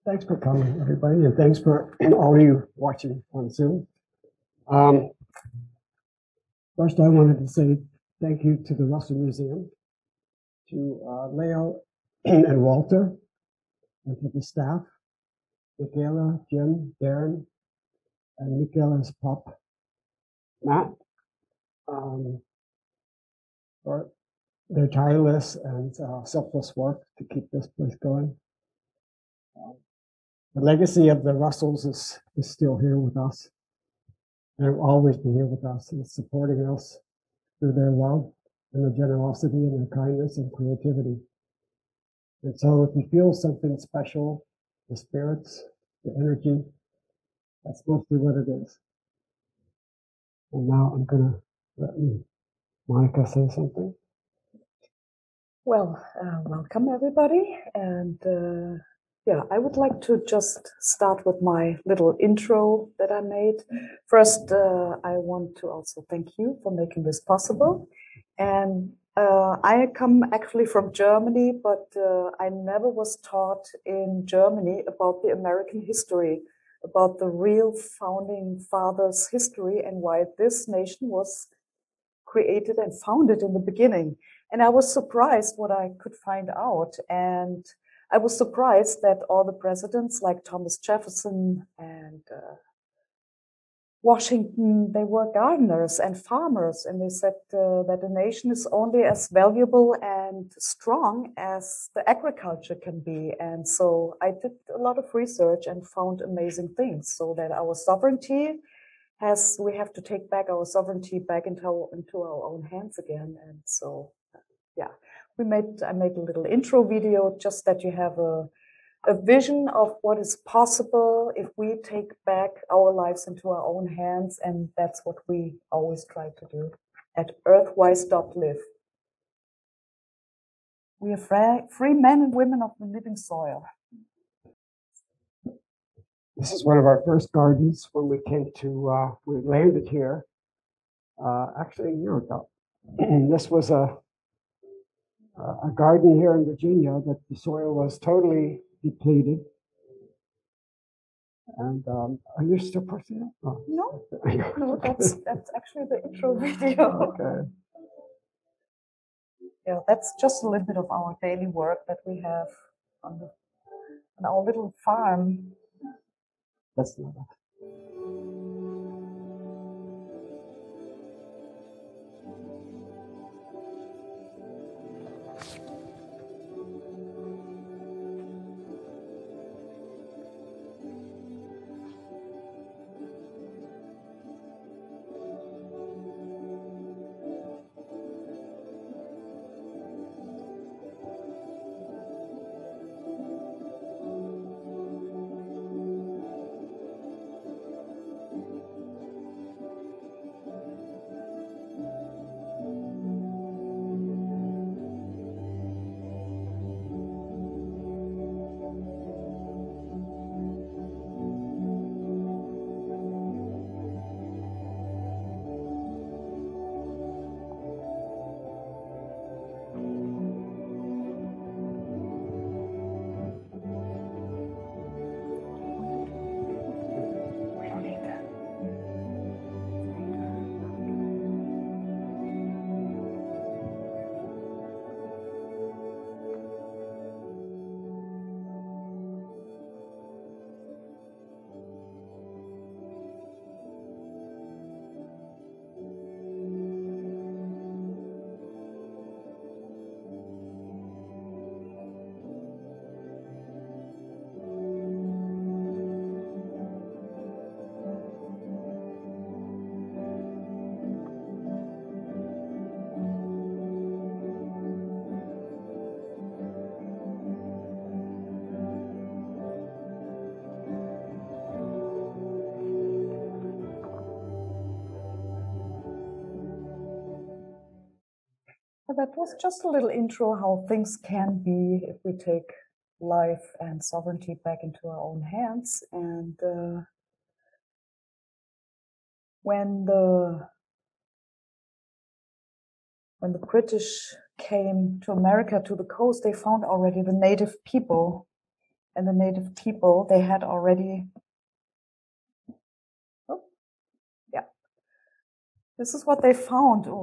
Thanks for coming, everybody, and thanks for all of you watching on Zoom. First, I wanted to say thank you to the Russell Museum, to Leo and Walter, and to the staff, Michaela, Jim, Darren, and Michaela's pup, Matt, for their tireless and selfless work to keep this place going. The legacy of the Russells is still here with us. They will always be here with us and supporting us through their love and their generosity and their kindness and creativity. And so if you feel something special, the spirits, the energy, that's mostly what it is. And now I'm going to let Monika say something. Well, welcome everybody. And yeah, I would like to just start with my little intro that I made. First, I want to also thank you for making this possible. And I come actually from Germany, but I never was taught in Germany about the American history, about the real founding fathers' history and why this nation was created and founded in the beginning. And I was surprised what I could find out. And I was surprised that all the presidents like Thomas Jefferson and Washington, they were gardeners and farmers. And they said that a nation is only as valuable and strong as the agriculture can be. And so I did a lot of research and found amazing things, so that our sovereignty we have to take back our sovereignty back into our own hands again. And so, yeah, I made a little intro video just that you have a vision of what is possible if we take back our lives into our own hands. And that's what we always try to do at earthwise.live. We are free men and women of the living soil. This is one of our first gardens when we came to, we landed here actually a year ago. This was a garden here in Virginia that the soil was totally depleted. And are you still pushing it? Oh. No, that's actually the intro video. Okay. Yeah, that's just a little bit of our daily work that we have on our little farm. That's not it. That was just a little intro how things can be if we take life and sovereignty back into our own hands. And when the British came to America, to the coast, they found already the native people. and the native people, they had already, oh, yeah, this is what they found, a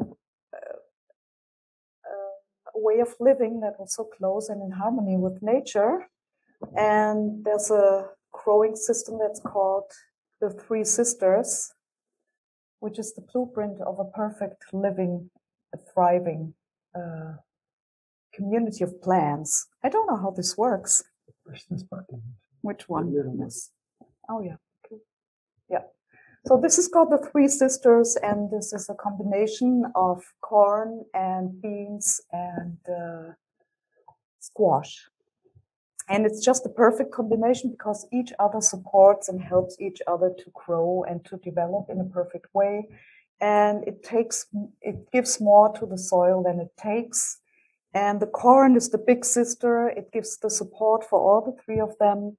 way of living that was so close and in harmony with nature. And there's a growing system that's called the Three Sisters, which is the blueprint of a perfect living, a thriving community of plants. I don't know how this works. Which one? Yes. Oh, yeah. Okay. Yeah. So this is called the Three Sisters, and this is a combination of corn and beans and squash. And it's just a perfect combination because each other supports and helps each other to grow and to develop in a perfect way. And it gives more to the soil than it takes. And the corn is the big sister. It gives the support for all the three of them.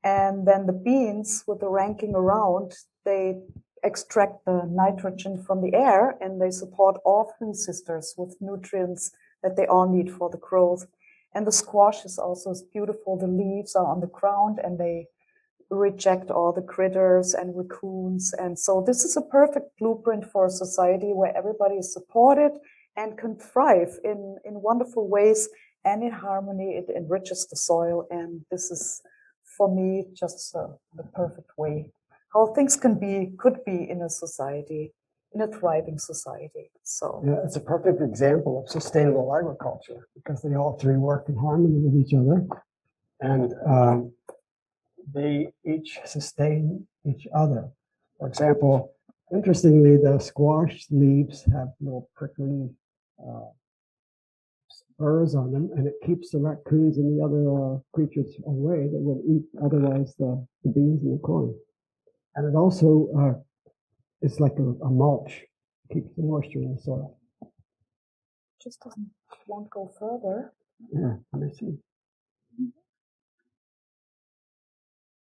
And then the beans, with the ranking around, they extract the nitrogen from the air and they support all three sisters with nutrients that they all need for the growth. And the squash is also beautiful. The leaves are on the ground and they reject all the critters and raccoons. And so this is a perfect blueprint for a society where everybody is supported and can thrive in wonderful ways and in harmony. It enriches the soil. And this is, for me, just the perfect way how things could be in a society, in a thriving society. So yeah, it's a perfect example of sustainable agriculture because they all three work in harmony with each other, and they each sustain each other. For example, interestingly, the squash leaves have little prickly spurs on them, and it keeps the raccoons and the other creatures away that would eat otherwise the beans and the corn. And it also it's like a mulch, keeps the moisture in the soil. Just won't go further. Yeah, let me see.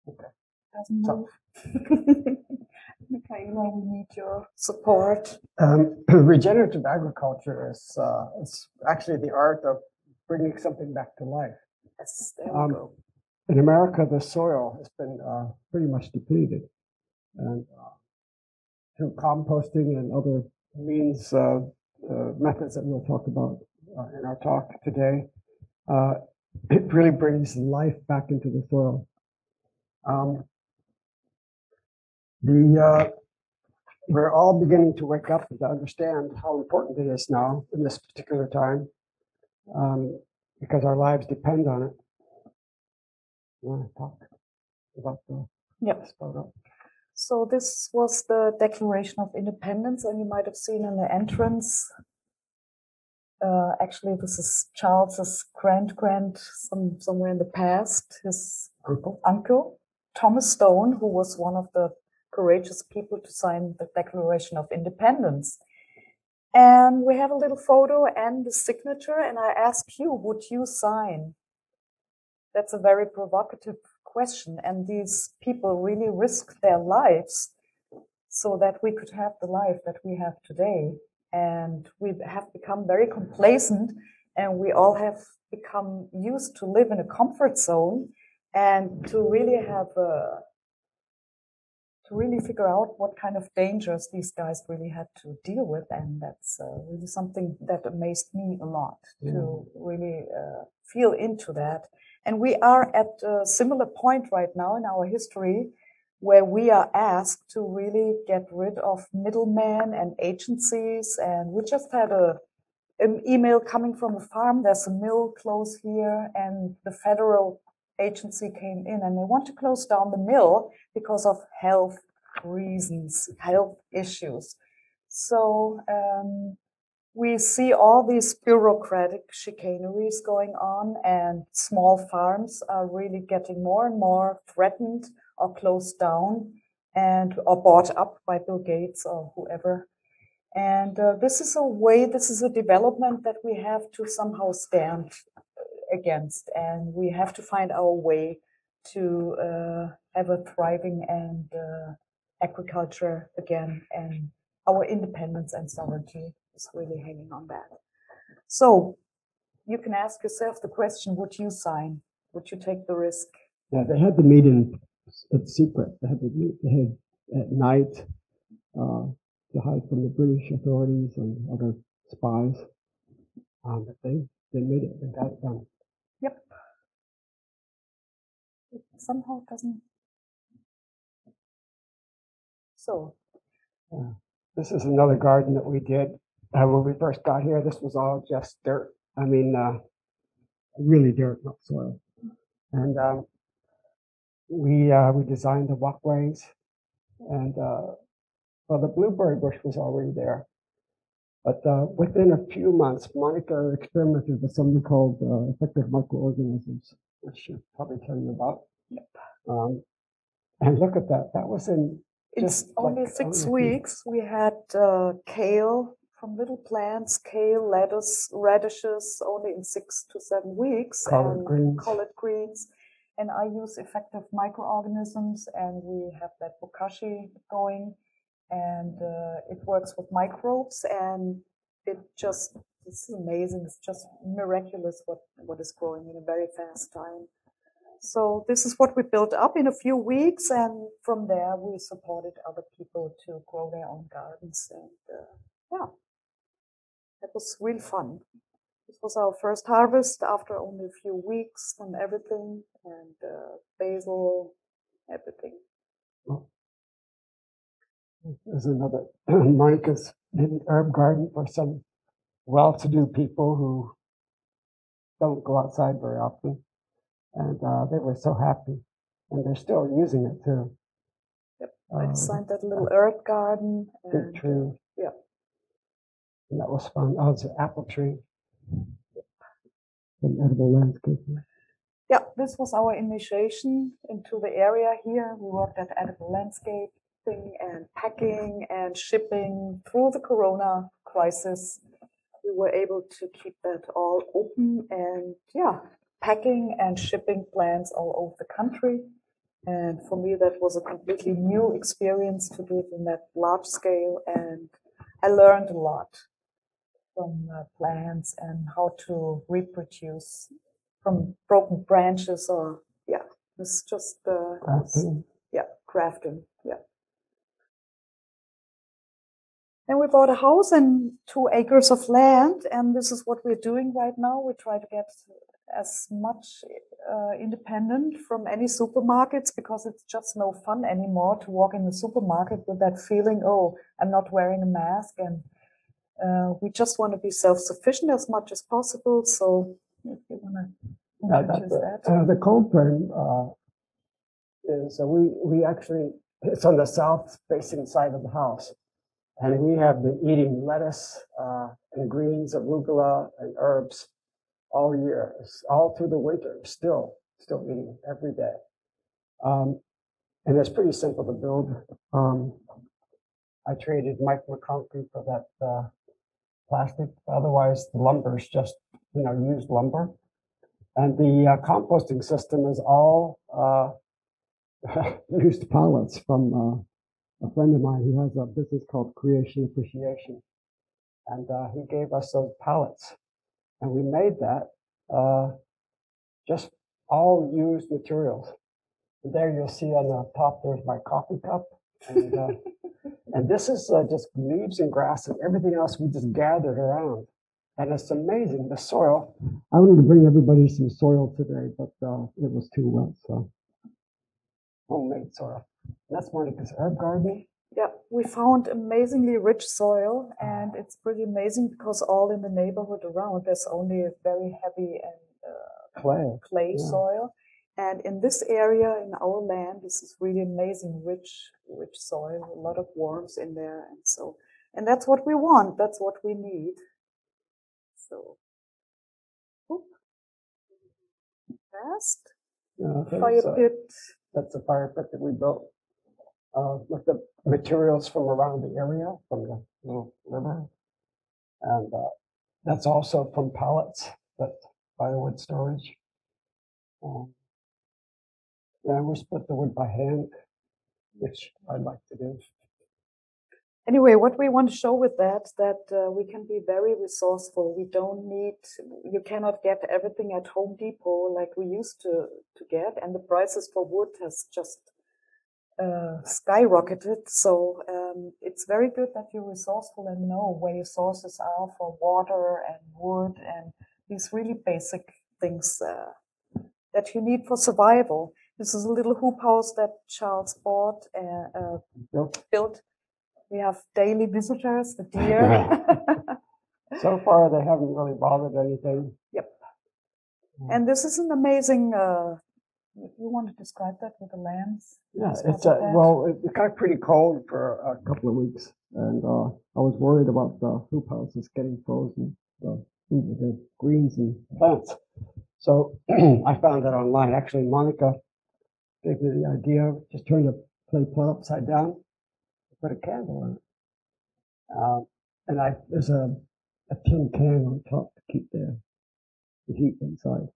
Okay. Doesn't move. Michaela, we need your support. Regenerative agriculture is actually the art of bringing something back to life. Yes, there we go. In America, the soil has been pretty much depleted, and through composting and other means, methods that we'll talk about in our talk today, it really brings life back into the soil. We're all beginning to wake up and to understand how important it is now in this particular time, because our lives depend on it. You want to talk about this photo? So this was the Declaration of Independence, and you might have seen in the entrance. Actually, this is Charles's grand somewhere in the past. His uncle, Thomas Stone, who was one of the courageous people to sign the Declaration of Independence. And we have a little photo and the signature, and I ask you, would you sign? That's a very provocative question, and these people really risked their lives so that we could have the life that we have today. And we have become very complacent, and we all have become used to live in a comfort zone and to really have to really figure out what kind of dangers these guys really had to deal with. And that's really something that amazed me a lot, to really feel into that. And we are at a similar point right now in our history where we are asked to really get rid of middlemen and agencies. And we just had an email coming from a farm. There's a mill close here, and the federal agency came in and they want to close down the mill because of health reasons, health issues. So we see all these bureaucratic chicaneries going on, and small farms are really getting more and more threatened or closed down or bought up by Bill Gates or whoever. And this is a development that we have to somehow stand against, and we have to find our way to have a thriving and agriculture again, and our independence and sovereignty is really hanging on that. So you can ask yourself the question, would you sign? Would you take the risk? Yeah, they had to meet in secret. They had to meet at night to hide from the British authorities and other spies. But they made it. They got it done. Yep. It somehow doesn't. So. This is another garden that we did when we first got here. This was all just dirt. I mean, really dirt, not soil. And we designed the walkways, and well, the blueberry bush was already there. But within a few months, Monika experimented with something called effective microorganisms, which she'll probably tell you about. Yep. And look at that. That was in It's only 6 weeks. We had kale from little plants, kale, lettuce, radishes, only in 6 to 7 weeks. Collard greens. And I use effective microorganisms, and we have that bokashi going. And it works with microbes, and it's amazing. It's just miraculous what is growing in a very fast time. So this is what we built up in a few weeks, and from there we supported other people to grow their own gardens. And yeah, that was really fun. This was our first harvest after only a few weeks from everything, and basil, everything. Oh. There's another Monika's herb garden for some well-to-do people who don't go outside very often. And they were so happy. And they're still using it too. Yep. I designed that little herb garden. Big tree. Yeah. And that was fun. Oh, it's an apple tree. Yep. An edible landscape. Yeah, this was our initiation into the area here. We worked at edible landscaping and packing and shipping through the Corona crisis. We were able to keep that all open and yeah, packing and shipping plants all over the country. And for me, that was a completely new experience to do it in that large scale. And I learned a lot from plants and how to reproduce from broken branches or, yeah, it's just, Crafting. Yeah, crafting, yeah. And we bought a house and 2 acres of land, and this is what we're doing right now. We try to get as much independent from any supermarkets, because it's just no fun anymore to walk in the supermarket with that feeling, oh, I'm not wearing a mask, and we just want to be self-sufficient as much as possible. So if you want to introduce that. The cold frame is, we actually, it's on the south-facing side of the house. And we have been eating lettuce and greens, arugula, and herbs all year, all through the winter, still eating every day. And it's pretty simple to build. I traded micro-concrete for that plastic. Otherwise, the lumber is just, used lumber. And the composting system is all used pallets from a friend of mine who has a business called Creation Appreciation. And he gave us those pallets. And we made that just all used materials. And there you'll see on the top, there's my coffee cup. And, and this is just leaves and grass, and everything else we just gathered around. And it's amazing, the soil. I wanted to bring everybody some soil today, but it was too wet, so homemade soil. That's Monika's herb garden. Yeah, we found amazingly rich soil, and it's pretty amazing because all in the neighborhood around, there's only a very heavy and clay soil. And in this area, in our land, this is really amazing, rich soil, a lot of worms in there. And that's what we want. That's what we need. So, fast. Fire pit. That's a fire pit that we built with the materials from around the area, from the little river. And that's also from pallets, that firewood storage. Yeah, we split the wood by hand, which I'd like to do. Anyway, what we want to show with that we can be very resourceful. We don't need, you cannot get everything at Home Depot like we used to get, and the prices for wood has just skyrocketed. So it's very good that you're resourceful and know where your sources are for water and wood and these really basic things that you need for survival. This is a little hoop house that Charles bought built. We have daily visitors, the deer. So far, they haven't really bothered anything. Yep. And this is an amazing. You want to describe that with the lambs? Yeah, it got pretty cold for a couple of weeks, and I was worried about the hoop houses getting frozen, the greens and plants. So I found that online. Actually, Monika gave me the idea of just turn the clay pot upside down, put a candle on it, and there's a tin can on top to keep the heat inside.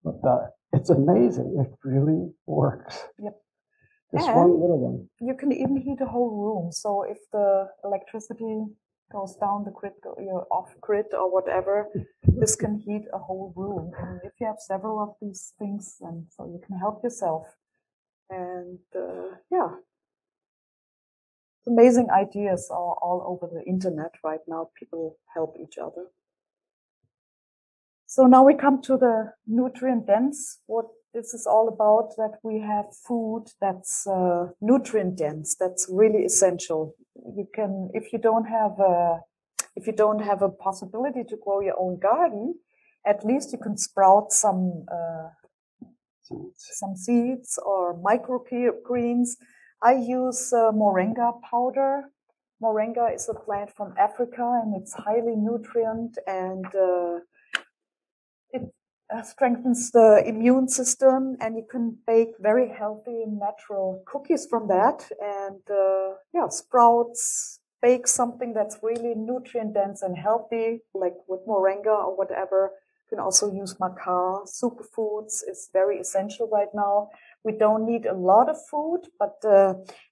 But it's amazing. It really works. Yep. Just And one little one. You can even heat a whole room. So if the electricity goes down the grid, you're off grid or whatever, this can heat a whole room. And if you have several of these things, then so you can help yourself. And amazing ideas are all over the internet right now. People help each other. So now we come to the nutrient dense. What this is all about, that we have food that's nutrient dense, that's really essential. You can, if you don't have a possibility to grow your own garden, at least you can sprout some seeds or microgreens. I use moringa powder. Moringa is a plant from Africa, and it's highly nutrient, and it strengthens the immune system, and you can bake very healthy natural cookies from that. And sprouts, bake something that's really nutrient dense and healthy, like with moringa or whatever. You can also use maca. Superfoods is very essential right now. We don't need a lot of food, but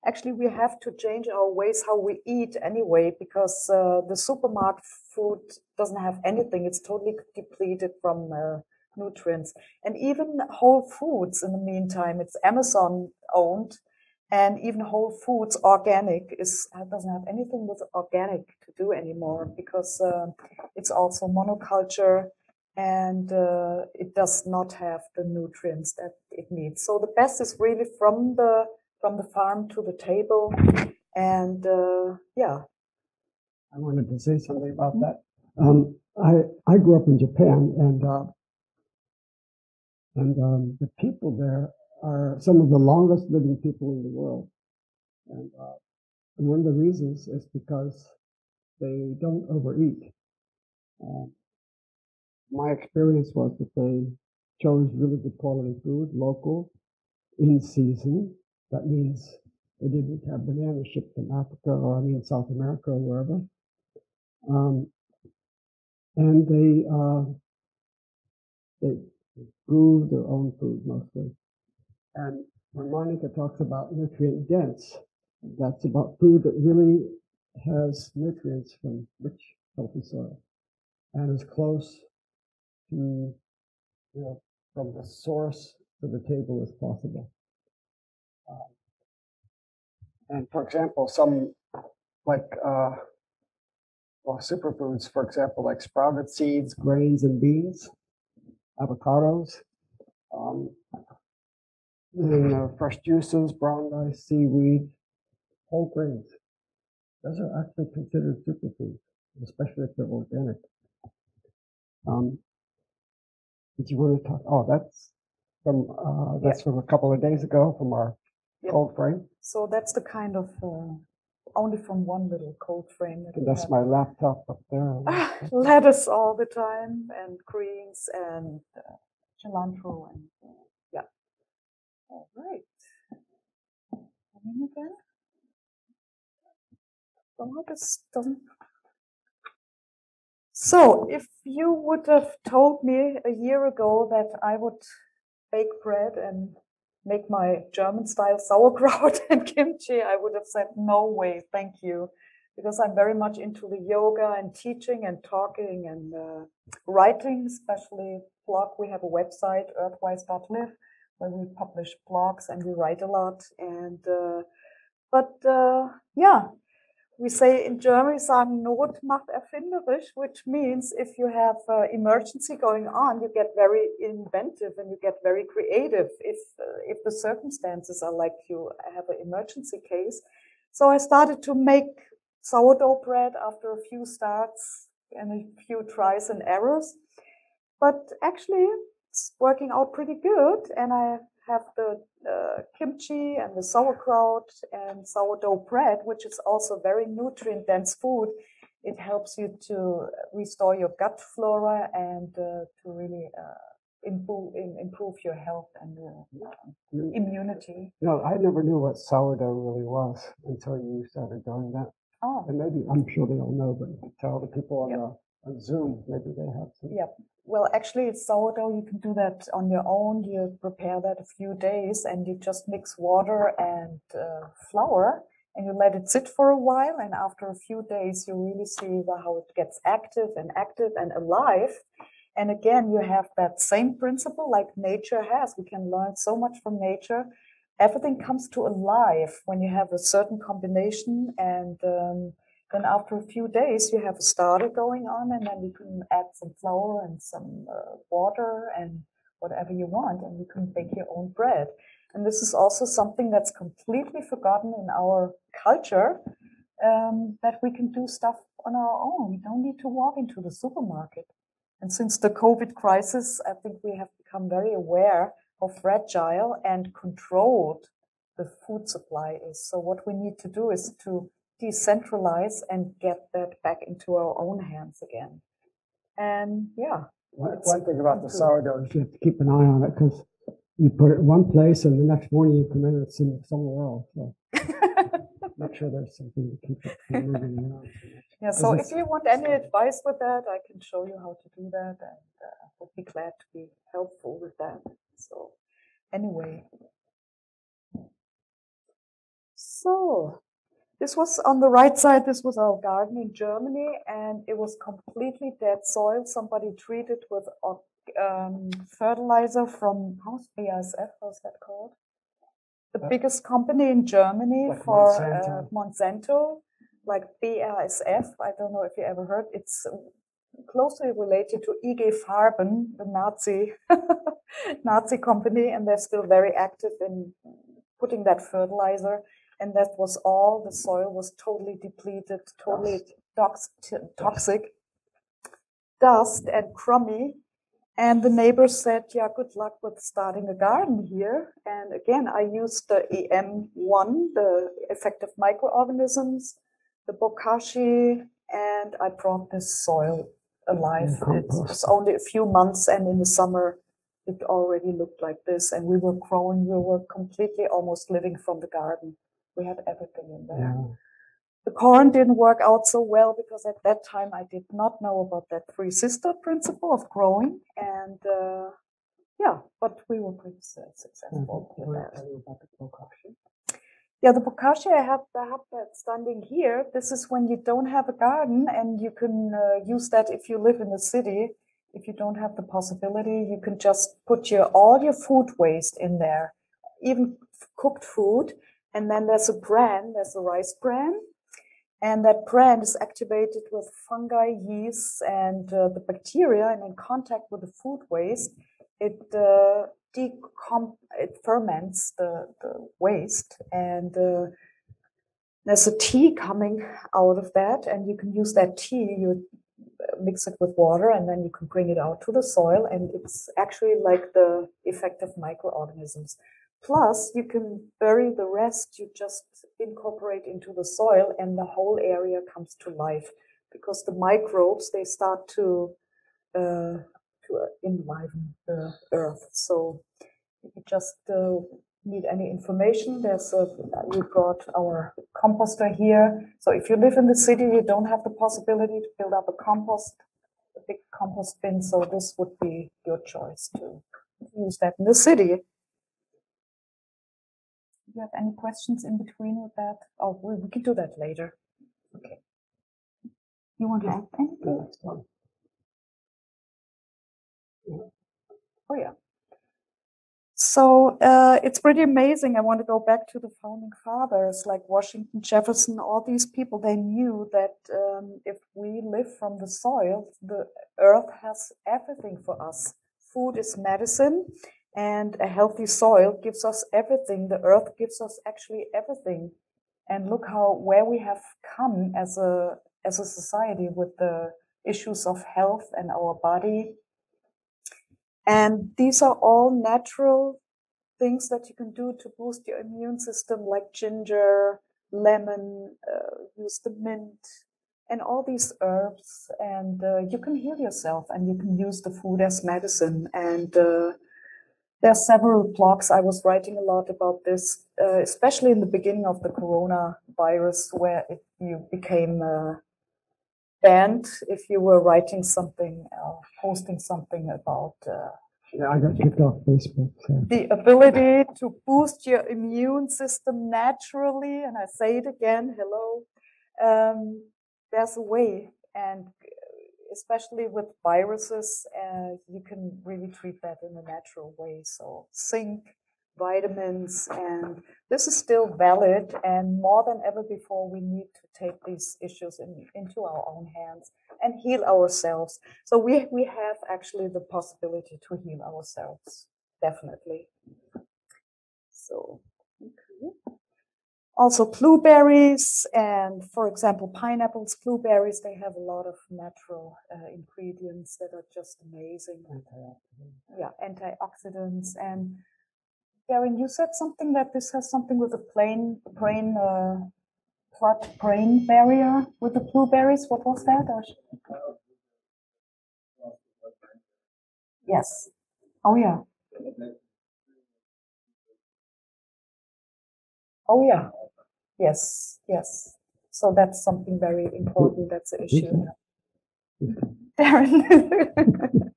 actually we have to change our ways how we eat anyway, because the supermarket food doesn't have anything. It's totally depleted from nutrients. And even Whole Foods, in the meantime, it's Amazon owned, and even Whole Foods organic doesn't have anything with organic to do anymore, because it's also monoculture, and it does not have the nutrients that it needs. So the best is really from the farm to the table. And I wanted to say something about that. I grew up in Japan, and the people there are some of the longest living people in the world. And one of the reasons is because they don't overeat. My experience was that they chose really good quality food, local, in season. That means they didn't have bananas shipped from Africa or South America or wherever. And they grew their own food mostly. And when Monika talks about nutrient dense, that's about food that really has nutrients from rich, healthy soil and is close to, from the source to the table as possible. And for example, some like superfoods, for example, like sprouted seeds, grains, and beans, avocados, fresh juices, brown rice, seaweed, whole grains. Those are actually considered superfoods, especially if they're organic. Did you want to talk? Oh, that's from a couple of days ago from our cold frame. So that's the kind of only from one little cold frame. That's my laptop up there. Lettuce all the time, and greens, and cilantro, and All right. Coming again. So if you would have told me a year ago that I would bake bread and make my German style sauerkraut and kimchi, I would have said, no way, thank you. because I'm very much into the yoga and teaching and talking and writing, especially blog. We have a website, earthwise.live, where we publish blogs and we write a lot. And yeah, we say in Germany, sagen, Not macht erfinderisch, which means if you have emergency going on, you get very inventive and you get very creative if the circumstances are like you have an emergency case. So I started to make sourdough bread after a few starts and a few tries and errors. But actually, it's working out pretty good. And I have the kimchi and the sauerkraut and sourdough bread, which is also very nutrient-dense food. It helps you to restore your gut flora and to really improve your health and your immunity. No, I never knew what sourdough really was until you started doing that. Oh. And maybe, I'm sure they all know, but tell the people on Zoom, maybe they have some. Yep. Well, actually, it's sourdough. You can do that on your own. You prepare that a few days and you just mix water and flour and you let it sit for a while. And after a few days, you really see how it gets active and alive. And again, you have that same principle like nature has. We can learn so much from nature. Everything comes to alive when you have a certain combination, and then after a few days you have a starter going on, and then you can add some flour and some water and whatever you want, and you can bake your own bread. And this is also something that's completely forgotten in our culture, that we can do stuff on our own. We don't need to walk into the supermarket. And since the COVID crisis, I think we have become very aware how fragile and controlled the food supply is. So what we need to do is to decentralize and get that back into our own hands again. And yeah. One thing about the sourdough is you have to keep an eye on it, because you put it in one place and the next morning you come in and it's somewhere else. So make sure there's something to keep it from moving around. Yeah, so if you want any advice with that, I can show you how to do that, and I would be glad to be helpful with that. So anyway. So this was on the right side, this was our garden in Germany, and it was completely dead soil. Somebody treated with fertilizer from, how's BASF, how's that called? The biggest company in Germany, like for Monsanto, like BASF. I don't know if you ever heard. It's closely related to IG Farben, the Nazi company, and they're still very active in putting that fertilizer. And that was all. The soil was totally depleted, totally toxic, dust and crummy. And the neighbors said, yeah, good luck with starting a garden here. And again, I used the EM1, the effective microorganisms, the bokashi, and I brought this soil alive. It was only a few months, and in the summer, it already looked like this. And we were growing, we were completely almost living from the garden. We had everything in there. Yeah. The corn didn't work out so well because at that time I did not know about that three sister principle of growing. And yeah, but we were pretty successful with that. About the bokashi? Yeah, the bokashi, I have that standing here. This is when you don't have a garden, and you can use that if you live in the city. If you don't have the possibility, you can just put all your food waste in there, even cooked food. And then there's a bran, there's a rice bran. And that bran is activated with fungi, yeast, and the bacteria. And in contact with the food waste, it ferments the waste. And there's a tea coming out of that. And you can use that tea, you mix it with water, and then you can bring it out to the soil. And it's actually like the effective microorganisms. Plus, you can bury the rest, you just incorporate into the soil, and the whole area comes to life, because the microbes, they start to enliven the earth. So if you just need any information, we brought our composter here. So if you live in the city, you don't have the possibility to build up a big compost bin, so this would be your choice to use that in the city. Do you have any questions in between with that? Oh, we can do that later. Okay. You want to add anything? Oh, yeah. So it's pretty amazing. I want to go back to the founding fathers like Washington, Jefferson, all these people. They knew that if we live from the soil, the earth has everything for us. Food is medicine, and a healthy soil gives us everything. The earth gives us actually everything. And look where we have come as a society with the issues of health and our body. And these are all natural things that you can do to boost your immune system, like ginger, lemon, use the mint, and all these herbs. And you can heal yourself, and you can use the food as medicine. And there are several blogs. I was writing a lot about this, especially in the beginning of the coronavirus, where you became banned if you were writing something, posting something about yeah, I got kicked off Facebook. So. The ability to boost your immune system naturally. And I say it again, hello. There's a way, and especially with viruses, you can really treat that in a natural way. So zinc, vitamins, and this is still valid. And more than ever before, we need to take these issues into our own hands and heal ourselves. So we have actually the possibility to heal ourselves, definitely. So, okay. Also blueberries and, for example, pineapples, blueberries, they have a lot of natural ingredients that are just amazing. Yeah, antioxidants. And Karen, you said something that this has something with the blood-brain barrier with the blueberries. What was that? Yes. Oh, yeah. Oh, yeah. Yes, yes. So that's something very important. That's the issue. Darren.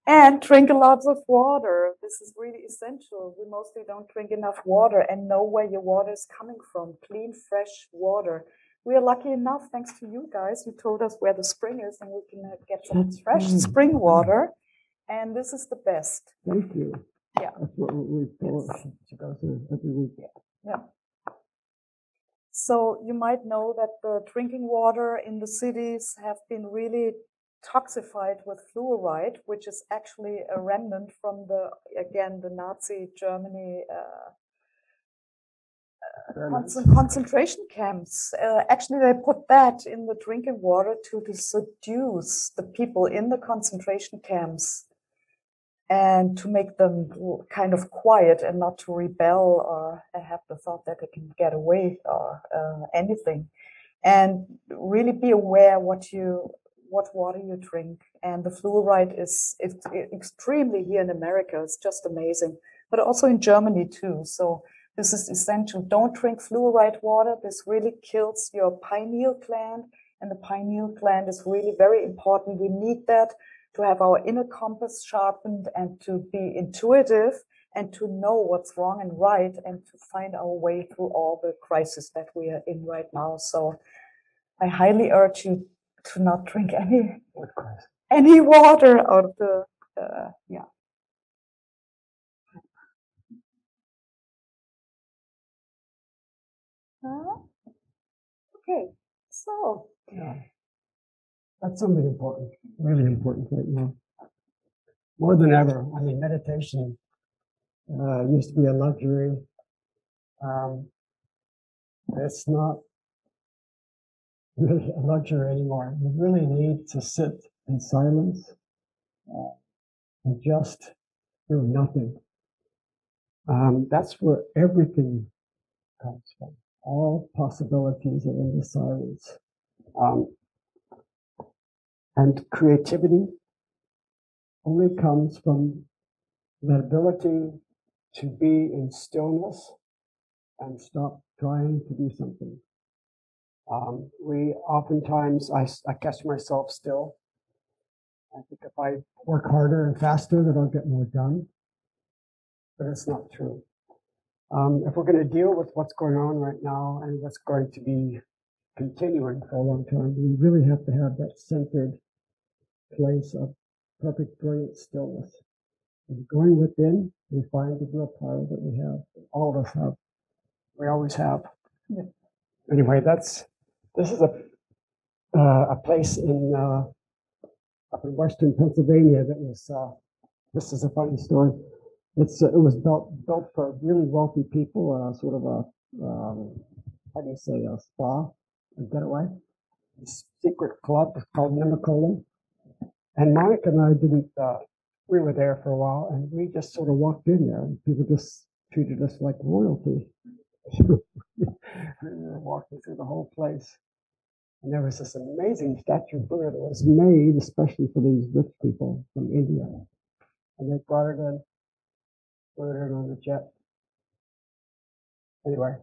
And drink a lot of water. This is really essential. We mostly don't drink enough water, and know where your water is coming from. Clean, fresh water. We are lucky enough, thanks to you guys, you told us where the spring is, and we can get some fresh spring water. And this is the best. Thank you. Yeah. That's what we go through every week. Yeah. So you might know that the drinking water in the cities have been really toxified with fluoride, which is actually a remnant from the Nazi Germany concentration camps. Actually, they put that in the drinking water to seduce the people in the concentration camps and to make them kind of quiet and not to rebel or have the thought that they can get away or anything. And really be aware what water you drink. And the fluoride is extremely here in America. It's just amazing, but also in Germany too. So this is essential. Don't drink fluoride water. This really kills your pineal gland, and the pineal gland is really very important. We need that to have our inner compass sharpened and to be intuitive and to know what's wrong and right and to find our way through all the crises that we are in right now. So I highly urge you to not drink any water out of the, yeah. Okay, so. Yeah. That's something important, really important right now. More than ever. I mean, meditation used to be a luxury. It's not really a luxury anymore. You really need to sit in silence and just do nothing. That's where everything comes from. All possibilities are in the silence. And creativity only comes from that ability to be in stillness and stop trying to do something. We oftentimes, I catch myself still. I think if I work harder and faster, that I'll get more done. But it's not true. If we're going to deal with what's going on right now and what's going to be continuing for a long time. We really have to have that centered place of perfect, brilliant stillness. And going within, we find the real power that we have. All of us have. We always have. Yeah. Anyway, this is a place in up in western Pennsylvania that was. This is a funny story. It was built for really wealthy people, sort of a how do you say, a spa, a getaway. A secret club called Nemacolin. And Monika and I didn't. We were there for a while, and we just sort of walked in there, and people just treated us like royalty. We were walking through the whole place. And there was this amazing statue of Buddha that was made especially for these rich people from India. And they brought it in, put it in on the jet. Anyway.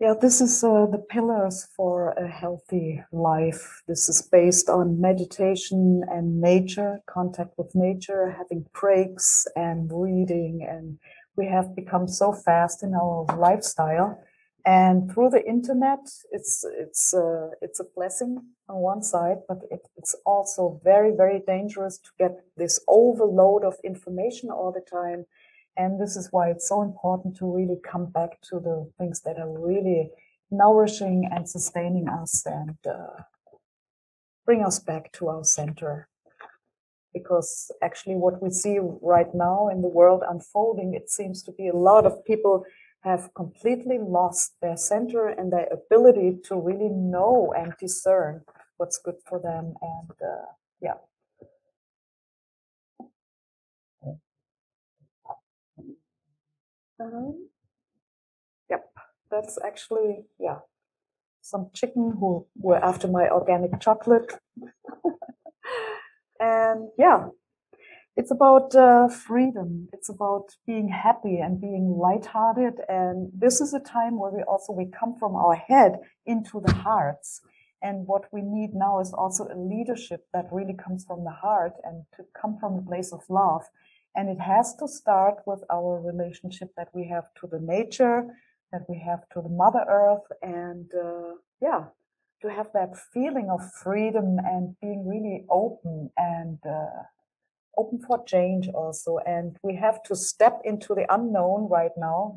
Yeah, this is the pillars for a healthy life. This is based on meditation and nature, contact with nature, having breaks and reading. And we have become so fast in our lifestyle. And through the internet, it's a blessing on one side, but it's also very, very dangerous to get this overload of information all the time. And this is why it's so important to really come back to the things that are really nourishing and sustaining us and bring us back to our center. Because actually what we see right now in the world unfolding, it seems to be a lot of people have completely lost their center and their ability to really know and discern what's good for them. And yeah. Yep, that's actually, yeah, some chicken who were after my organic chocolate. And yeah, it's about freedom. It's about being happy and being lighthearted. And this is a time where we come from our head into the hearts. And what we need now is also a leadership that really comes from the heart and to come from a place of love. And it has to start with our relationship that we have to the nature, that we have to the Mother Earth, and yeah, to have that feeling of freedom and being really open and open for change also. And we have to step into the unknown right now.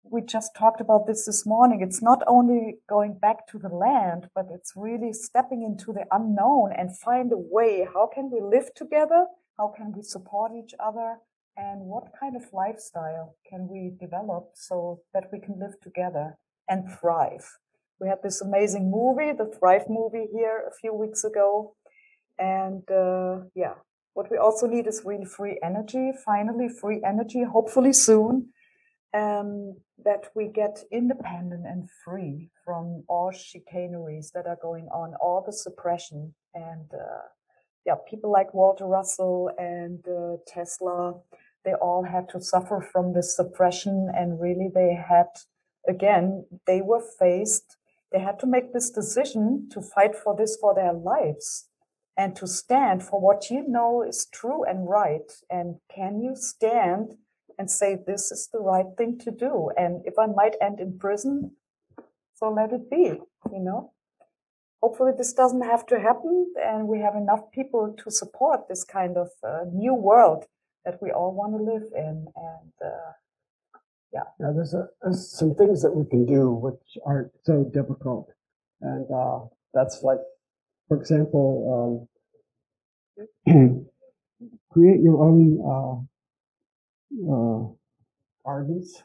We just talked about this morning. It's not only going back to the land, but it's really stepping into the unknown and find a way. How can we live together? How can we support each other? And what kind of lifestyle can we develop so that we can live together and thrive? We had this amazing movie, the Thrive movie here a few weeks ago. And yeah, what we also need is really free energy, finally free energy, hopefully soon, that we get independent and free from all chicaneries that are going on, all the suppression. And yeah, people like Walter Russell and Tesla, they all had to suffer from this suppression. And really they had to make this decision to fight for this for their lives and to stand for what you know is true and right. And can you stand and say, this is the right thing to do? And if I might end in prison, so let it be, you know? Hopefully this doesn't have to happen, and we have enough people to support this kind of new world that we all want to live in. And yeah. Now, there's some things that we can do which aren't so difficult. And that's like, for example, create your own gardens.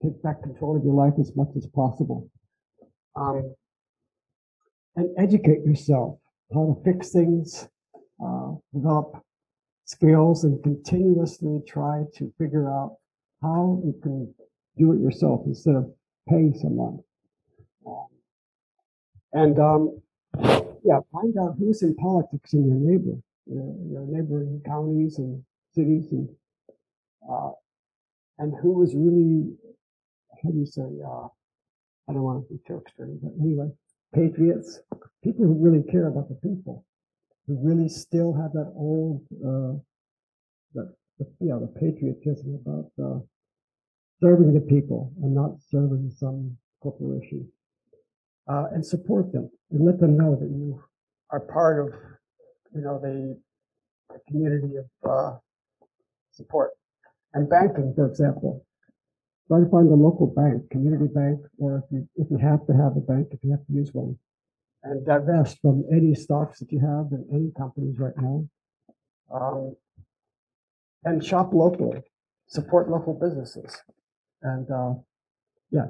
Take back control of your life as much as possible. And educate yourself how to fix things, develop skills, and continuously try to figure out how you can do it yourself instead of paying someone. And yeah, find out who's in politics in your neighboring counties and cities, and who is really, how do you say, I don't want to be too extreme, but anyway, patriots, people who really care about the people, who really still have that old, the patriotism about serving the people and not serving some corporation. And support them and let them know that you are part of, the community of support. And banking, for example, try to find a local bank, community bank, or if you have to have a bank, if you have to use one, and divest from any stocks that you have in any companies right now. And shop locally, support local businesses, and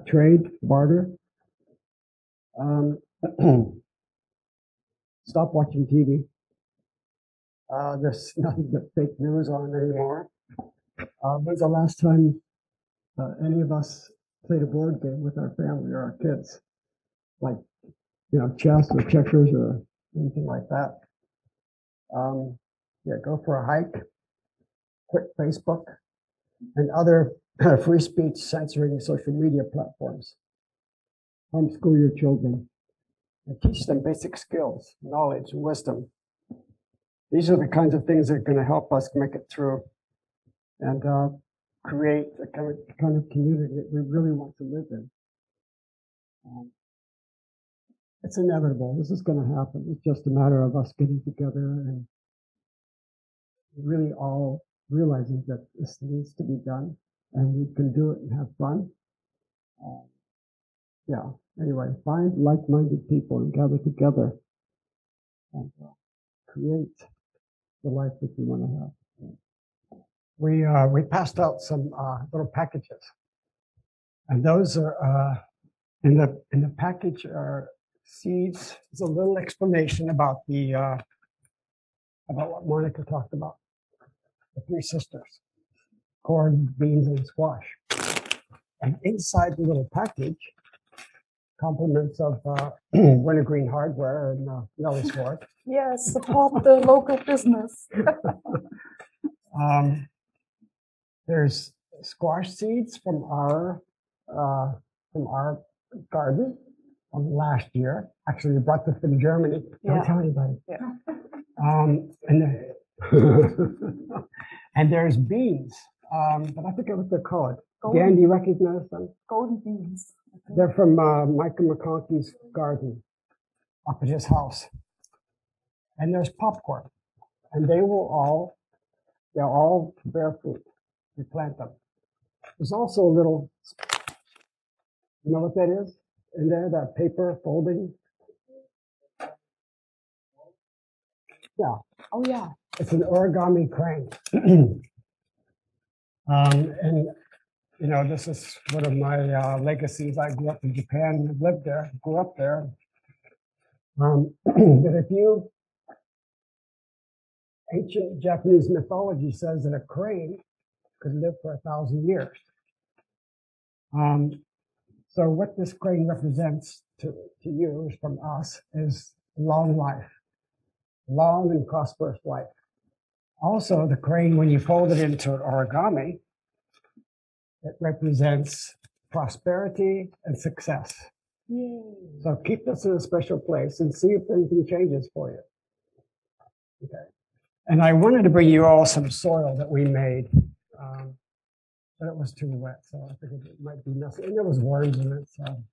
trade, barter. Stop watching TV. There's nothing but fake news on anymore. When's the last time any of us played a board game with our family or our kids? Like, chess or checkers or anything like that. Go for a hike, quit Facebook and other free speech censoring social media platforms. Homeschool your children and teach them basic skills, knowledge, and wisdom. These are the kinds of things that are going to help us make it through and create the kind of community that we really want to live in. It's inevitable. This is going to happen. It's just a matter of us getting together and really all realizing that this needs to be done and we can do it and have fun. Anyway, find like-minded people and gather together and create the life that you want to have. We passed out some little packages, and those are in the package are seeds. There's a little explanation about about what Monika talked about, the three sisters, corn, beans, and squash. And inside the little package, compliments of Wintergreen Hardware and Nelly's Ford. Yes, support the local business. There's squash seeds from our garden from last year. Actually, we brought them from Germany. Don't tell anybody. Yeah. And there's beans, but I forget what they're called. Dan, do you recognize them? Golden beans. They're from Michael McConkey's garden up at his house. And there's popcorn, and they're all bear fruit. We plant them. There's also a little, you know what that is in there, that paper folding? Yeah. Oh, yeah. It's an origami crane. And, this is one of my legacies. I grew up in Japan, lived there, grew up there. But ancient Japanese mythology says that a crane could live for 1,000 years. So what this crane represents to you, from us, is long life, long and prosperous life. Also, the crane, when you fold it into an origami, it represents prosperity and success. Yay. So keep this in a special place and see if anything changes for you. Okay. And I wanted to bring you all some soil that we made, but it was too wet, so I figured it might be nothing. And there was worms in it, so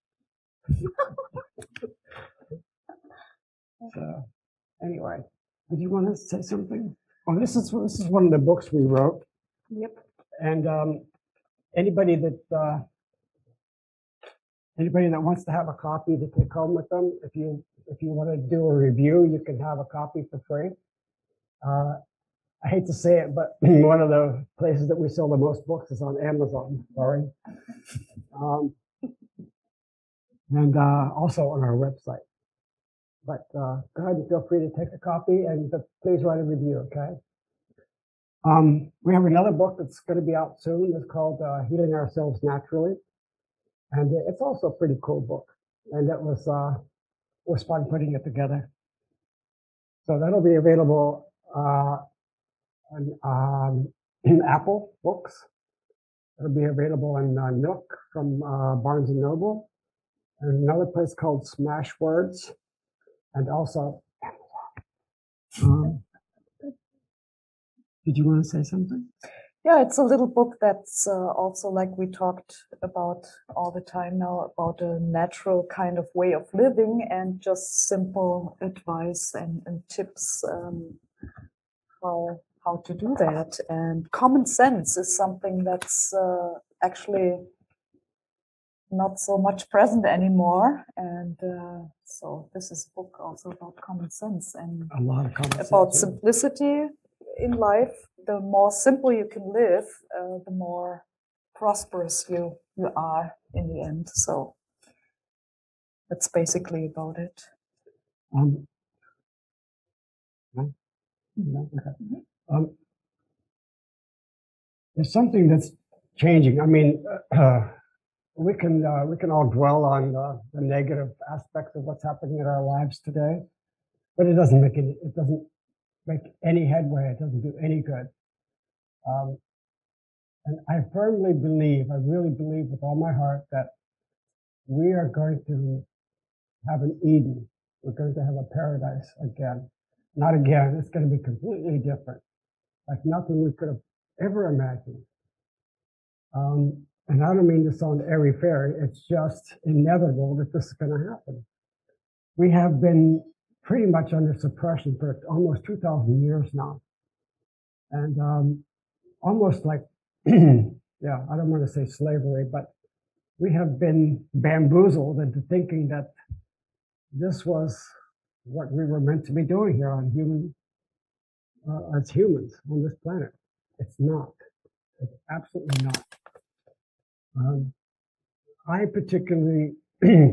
anyway, did you want to say something? Oh, this is one of the books we wrote. Yep. And anybody that wants to have a copy to take home with them, if you want to do a review, you can have a copy for free. I hate to say it, but one of the places that we sell the most books is on Amazon. Sorry. And also on our website. But go ahead and feel free to take a copy, and please write a review, okay? We have another book that's going to be out soon. It's called Healing Ourselves Naturally. And it's also a pretty cool book. And it was fun putting it together. So that'll be available in Apple Books. It'll be available in Nook from Barnes & Noble. And another place called Smashwords. And also Amazon. Did you want to say something? Yeah, it's a little book that's also, like we talked about all the time now, about a natural kind of way of living and just simple advice and tips how to do that. And common sense is something that's actually not so much present anymore. And so this is a book also about common sense and A lot of common about sense. simplicity in life. The more simple you can live, the more prosperous you are in the end. So that's basically about it. There's something that's changing. I mean, we can all dwell on the negative aspects of what's happening in our lives today, but it doesn't make any headway. It doesn't do any good. And I really believe with all my heart that we are going to have an Eden. We're going to have a paradise again. Not again. It's going to be completely different, like nothing we could have ever imagined. And I don't mean to sound airy fairy. It's just inevitable that this is going to happen. We have been pretty much under suppression for almost 2,000 years now. And almost like, yeah, I don't want to say slavery, but we have been bamboozled into thinking that this was what we were meant to be doing here on as humans on this planet. It's not. It's absolutely not. I particularly,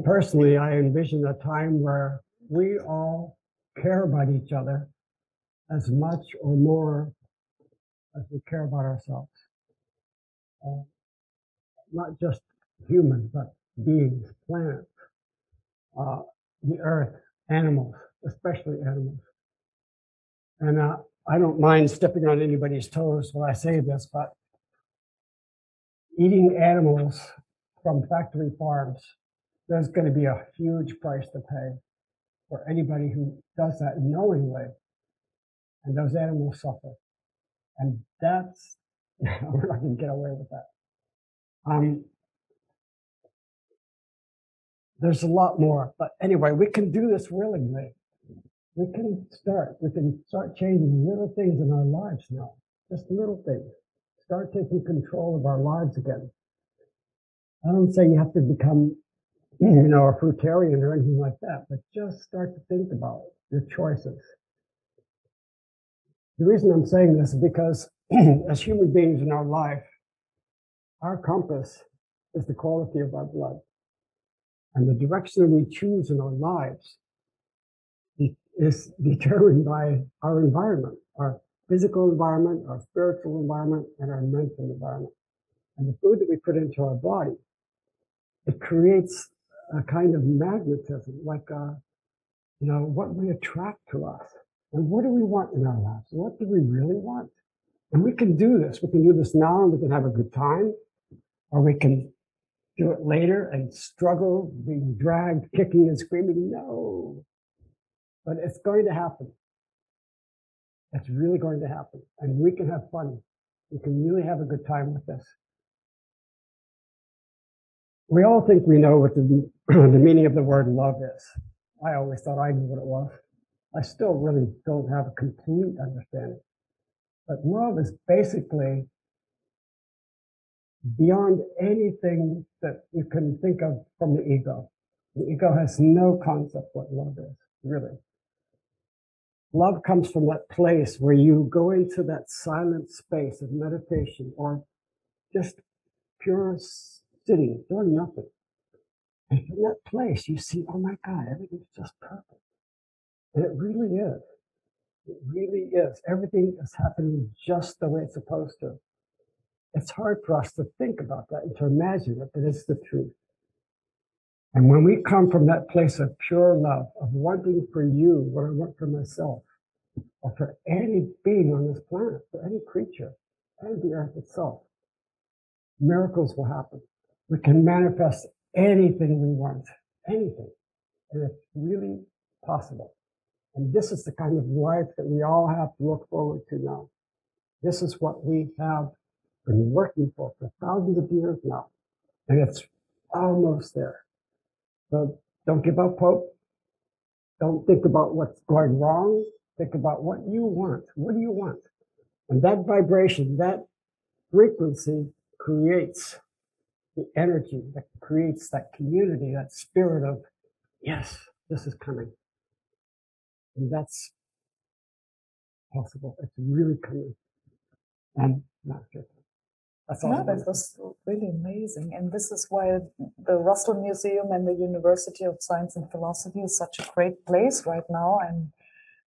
personally, I envision a time where we all care about each other as much or more as we care about ourselves. Not just humans, but beings, planets, the earth, animals, especially animals. And I don't mind stepping on anybody's toes when I say this, but eating animals from factory farms, there's going to be a huge price to pay for anybody who does that knowingly, and those animals suffer. And that's, we're not going to get away with that. There's a lot more, but anyway, we can do this willingly. We can start changing little things in our lives now, just little things. Start taking control of our lives again. I don't say you have to become, a fruitarian or anything like that, but just start to think about your choices. The reason I'm saying this is because as human beings in our life, our compass is the quality of our blood. And the direction we choose in our lives is determined by our environment, our physical environment, our spiritual environment, and our mental environment. And the food that we put into our body, it creates a kind of magnetism, like, what we attract to us. And what do we want in our lives? What do we really want? And we can do this. We can do this now and we can have a good time, or we can do it later and struggle, being dragged, kicking and screaming. No. But it's going to happen. It's really going to happen. And we can have fun. We can really have a good time with this. We all think we know what the meaning of the word love is. I always thought I knew what it was. I still really don't have a complete understanding. But love is basically beyond anything that you can think of from the ego. The ego has no concept what love is, really. Love comes from that place where you go into that silent space of meditation or just pure sitting, doing nothing. And in that place, you see, oh my God, everything's just perfect. And it really is. It really is. Everything is happening just the way it's supposed to. It's hard for us to think about that and to imagine it, but it's the truth. And when we come from that place of pure love, of wanting for you what I want for myself, or for any being on this planet, for any creature, and the earth itself, miracles will happen. We can manifest anything we want, anything. And it's really possible. And this is the kind of life that we all have to look forward to now. This is what we have been working for thousands of years now. And it's almost there. So don't give up hope. Don't think about what's going wrong. Think about what you want. What do you want? And that vibration, that frequency creates the energy that creates that community, that spirit of, yes, this is coming. And that's possible. It's really coming. And not good. That's all. No, that was really amazing. And this is why the Russell Museum and the University of Science and Philosophy is such a great place right now. And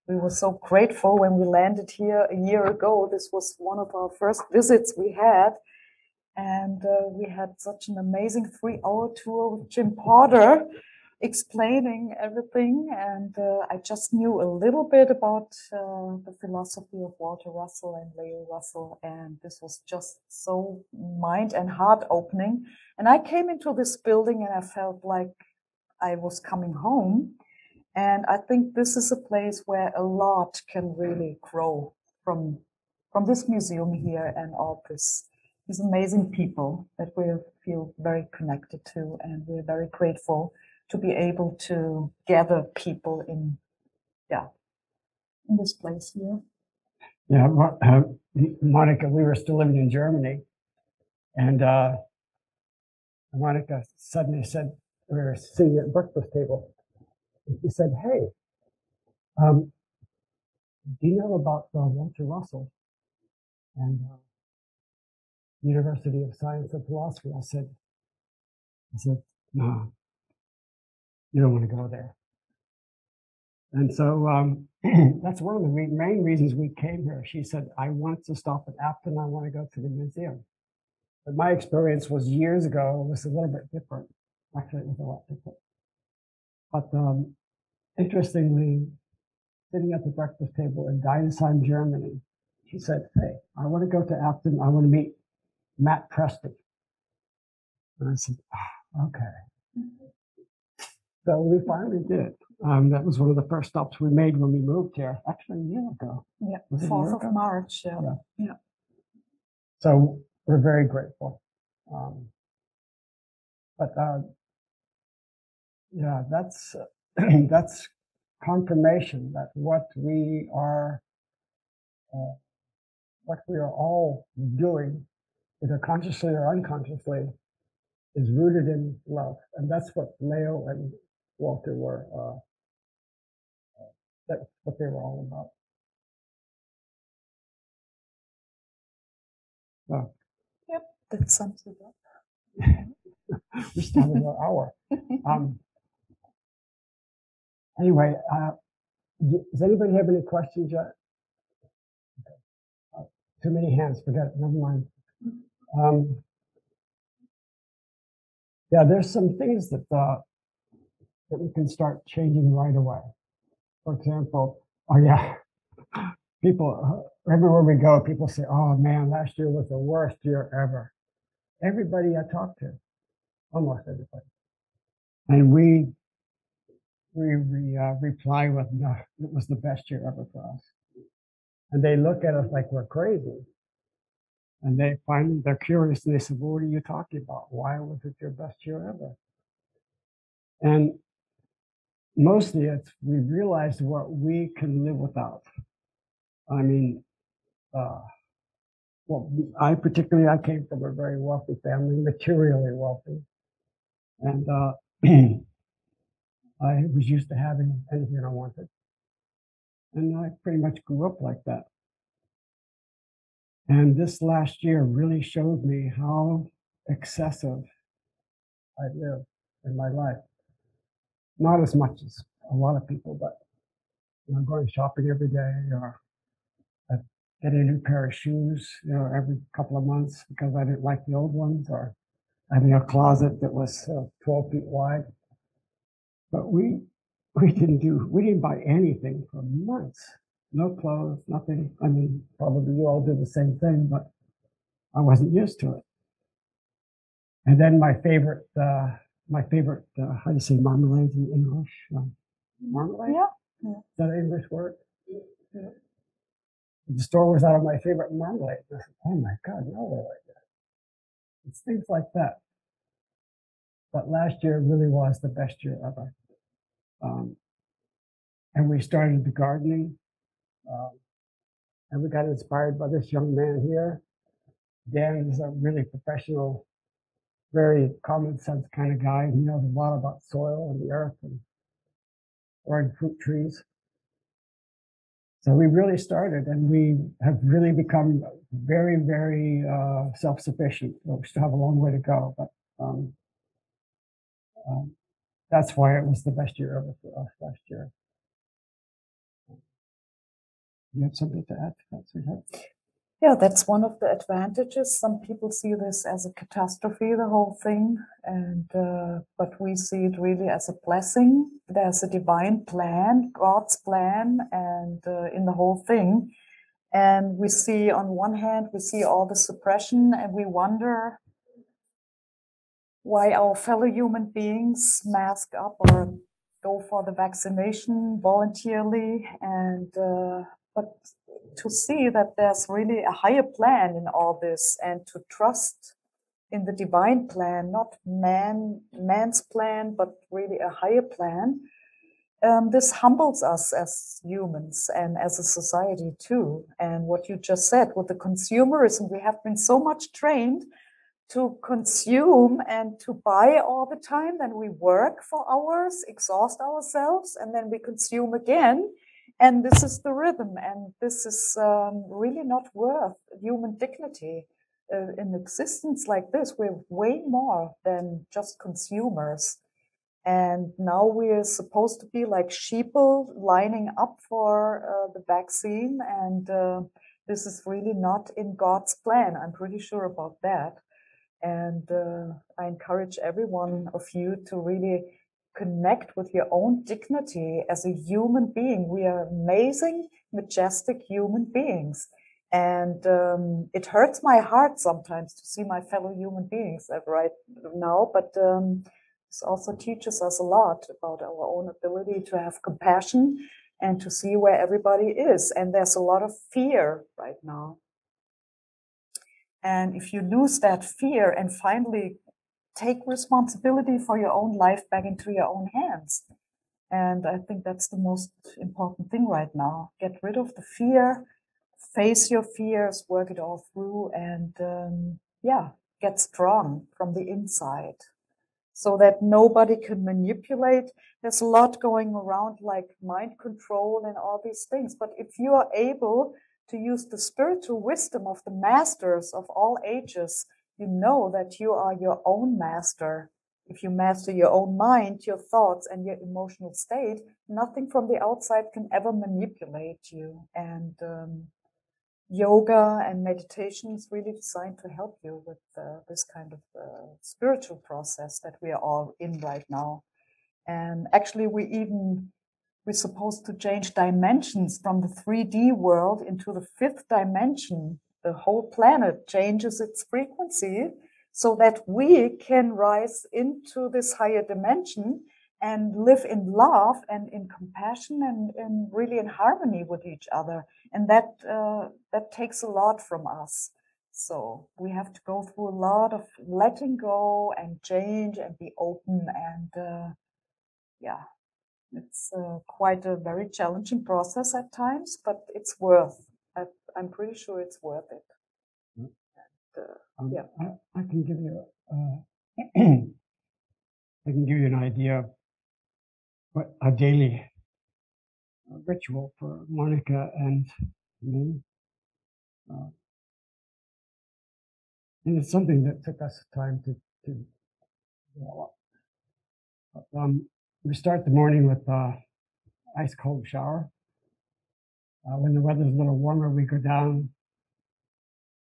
we were so grateful when we landed here a year ago. This was one of our first visits we had. And we had such an amazing 3-hour tour with Jim Porter explaining everything. And I just knew a little bit about the philosophy of Walter Russell and Leo Russell. And this was just so mind and heart opening. And I came into this building and I felt like I was coming home. And I think this is a place where a lot can really grow from this museum here and all these amazing people that we feel very connected to. And we're very grateful to be able to gather people in this place here. Yeah, Monika, we were still living in Germany, and Monika suddenly said, we were sitting at the breakfast table, and she said, hey, do you know about Walter Russell and University of Science and Philosophy? I said, no, you don't want to go there. And so that's one of the main reasons we came here. She said, I want to stop at Afton. I want to go to the museum. But my experience was years ago. It was a little bit different. Actually, it was a lot different. But interestingly, sitting at the breakfast table in Deinsheim, Germany, she said, hey, I want to go to Afton. I want to meet Matt Preston. And I said, oh, okay. So we finally did. That was one of the first stops we made when we moved here, actually a year ago. Yeah, 4th of March. Yeah. So we're very grateful. Yeah, that's that's confirmation that what we are all doing, either consciously or unconsciously, is rooted in love, and that's what Leo and Walter were. That's what they were all about. So, yep, that sums it up. We still have another hour. Anyway, does anybody have any questions yet? Okay. Too many hands. Forget it. Never mind. Yeah, there's some things that we can start changing right away. For example, people, everywhere we go, people say, oh man, last year was the worst year ever. Everybody I talk to, almost everybody. And we reply with, no, it was the best year ever for us. And they look at us like we're crazy. And they're curious and they say, well, what are you talking about? Why was it your best year ever? And mostly we realized what we can live without. I mean, I came from a very wealthy family, materially wealthy. And I was used to having anything I wanted. And I pretty much grew up like that. And this last year really showed me how excessive I live in my life. Not as much as a lot of people, but going shopping every day, or getting a new pair of shoes, every couple of months because I didn't like the old ones, or having a closet that was 12 feet wide. But we didn't buy anything for months. No clothes, nothing. I mean, probably you all did the same thing, but I wasn't used to it. And then my favorite, how do you say marmalade in English? Marmalade? Yeah. Is that an English word? Yeah. the store was out of my favorite marmalade. And I said, oh my God, no way like that. It's things like that. But last year really was the best year ever. And we started the gardening. And we got inspired by this young man here. Dan is a really professional, very common sense kind of guy. He knows a lot about soil and the earth and growing fruit trees. So we really started, and we have really become very, very self-sufficient. We still have a long way to go, but that's why it was the best year ever for us last year. You have something to add to that, sweetheart? Yeah, that's one of the advantages. Some people see this as a catastrophe, the whole thing, and but we see it really as a blessing. There's a divine plan, God's plan, and in the whole thing. And we see, on one hand, we see all the suppression, and we wonder why our fellow human beings mask up or go for the vaccination voluntarily, and but to see that there's really a higher plan in all this, and to trust in the divine plan, not man's plan, but really a higher plan. This humbles us as humans and as a society too. And what you just said with the consumerism, we have been so much trained to consume and to buy all the time. Then we work for hours, exhaust ourselves, and then we consume again. And this is the rhythm, and this is really not worth human dignity. In existence like this, we're way more than just consumers. And now we're supposed to be like sheeple lining up for the vaccine. And this is really not in God's plan. I'm pretty sure about that. And I encourage every one of you to really connect with your own dignity as a human being. We are amazing, majestic human beings. And it hurts my heart sometimes to see my fellow human beings right now, but this also teaches us a lot about our own ability to have compassion and to see where everybody is. And there's a lot of fear right now. And if you lose that fear and finally take responsibility for your own life back into your own hands. And I think that's the most important thing right now. Get rid of the fear, face your fears, work it all through, and get strong from the inside so that nobody can manipulate. There's a lot going around like mind control and all these things. But if you are able to use the spiritual wisdom of the masters of all ages, you know that you are your own master. If you master your own mind, your thoughts, and your emotional state, nothing from the outside can ever manipulate you. And yoga and meditation is really designed to help you with this kind of spiritual process that we are all in right now. And actually, we're supposed to change dimensions from the 3D world into the 5th dimension. The whole planet changes its frequency so that we can rise into this higher dimension and live in love and in compassion and really in harmony with each other. And that takes a lot from us. So we have to go through a lot of letting go and change and be open. And it's quite a very challenging process at times, but it's worth. I'm pretty sure it's worth it. And, I can give you I can give you an idea of what a daily ritual for Monika and me. And it's something that took us time to develop. We start the morning with ice cold shower. When the weather's a little warmer, we go down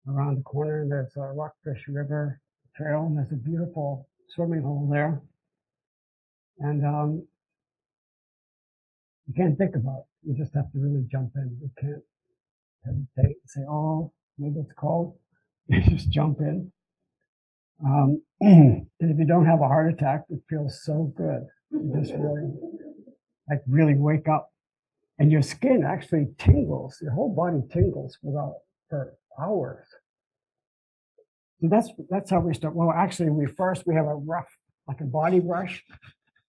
around the corner, and there's a Rockfish River trail, and there's a beautiful swimming hole there. And you can't think about it. You just have to really jump in. You can't hesitate and say, oh, maybe it's cold. You just jump in. And if you don't have a heart attack, it feels so good. You just really wake up. And your skin actually tingles, your whole body tingles for hours. So that's how we start. Well, actually, we have a rough, like a body brush,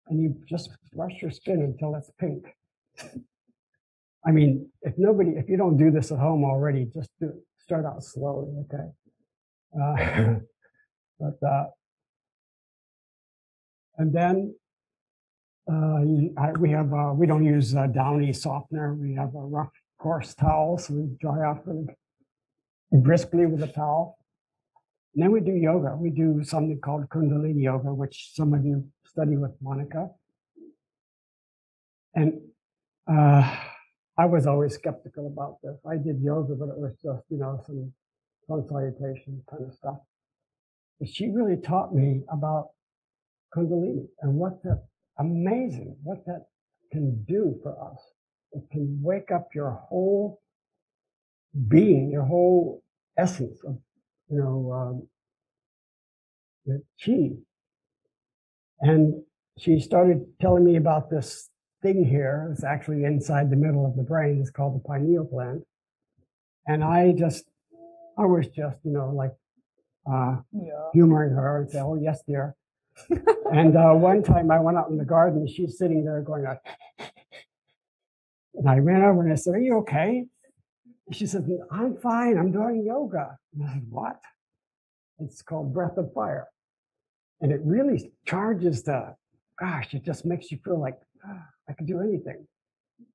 and you just brush your skin until it's pink. I mean, if you don't do this at home already, just start out slowly, okay? And then we don't use downy softener. We have a rough, coarse towel, so we dry off really briskly with a towel. And then we do yoga. We do something called Kundalini Yoga, which some of you study with Monika. And I was always skeptical about this. I did yoga, but it was just, some sun salutation kind of stuff. But she really taught me about Kundalini and what that can do for us. It can wake up your whole being, your whole essence of, the chi. And she started telling me about this thing here. It's actually inside the middle of the brain. It's called the pineal gland. And I was just, humoring her and say, "Oh, yes, dear." And one time I went out in the garden. She's sitting there going, and I ran over and I said, "Are you okay?" She said, "I'm fine. I'm doing yoga." And I said, "What?" It's called breath of fire. And it really charges it just makes you feel like I can do anything.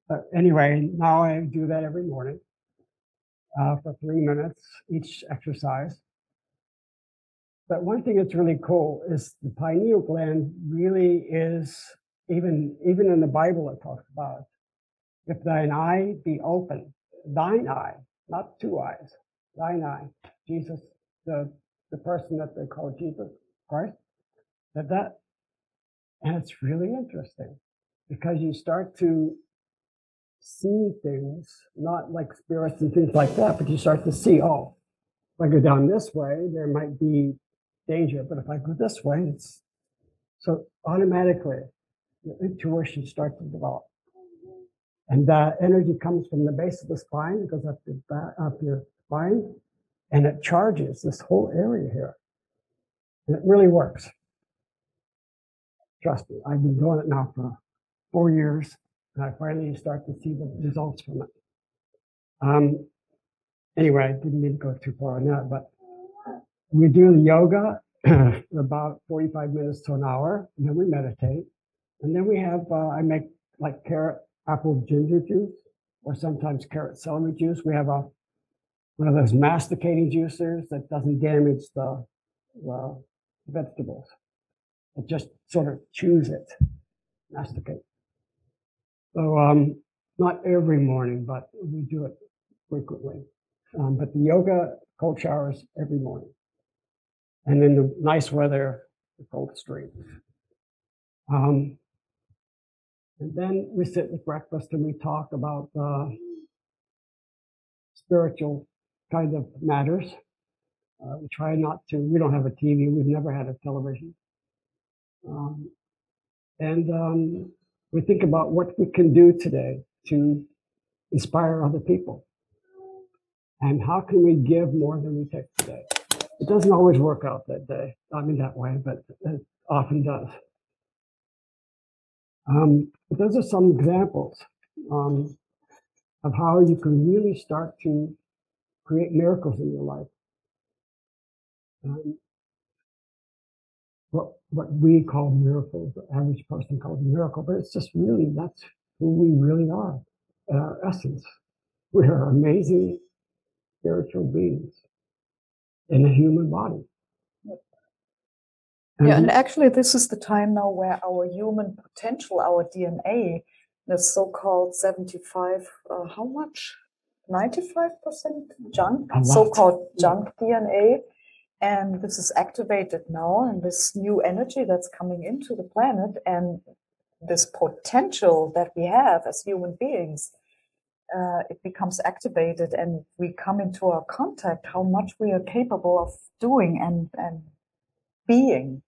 But anyway, now I do that every morning for 3 minutes each exercise. But one thing that's really cool is the pineal gland really is, even in the Bible it talks about it. If thine eye be open, thine eye, not two eyes, thine eye, Jesus, the person that they call Jesus Christ, and it's really interesting because you start to see things, not like spirits and things like that, but you start to see, oh, if I go down this way, there might be danger, but if I go this way, so automatically your intuition starts to develop. And that energy comes from the base of the spine, it goes up your spine, and it charges this whole area here. And it really works. Trust me, I've been doing it now for 4 years, and I finally start to see the results from it. Anyway, I didn't mean to go too far on that, but we do the yoga about 45 minutes to an hour, and then we meditate. And then we have, I make like carrot, apple, ginger juice, or sometimes carrot celery juice. We have one of those masticating juicers that doesn't damage the vegetables. It just sort of chews it, masticate. So not every morning, but we do it frequently. But the yoga cold showers every morning. And in the nice weather, the cold stream. And then we sit at breakfast and we talk about spiritual kind of matters. We try we don't have a TV, we've never had a television. And we think about what we can do today to inspire other people. And how can we give more than we take today? It doesn't always work out that day, that way, but it often does. But those are some examples of how you can really start to create miracles in your life. What we call miracles, the average person calls a miracle, but it's just really, that's who we really are at our essence. We are amazing spiritual beings in a human body. And actually this is the time now where our human potential, our DNA, the so-called 75, how much? 95% junk, so-called junk DNA. And this is activated now, and this new energy that's coming into the planet, and this potential that we have as human beings, it becomes activated, and we come into our contact how much we are capable of doing and being.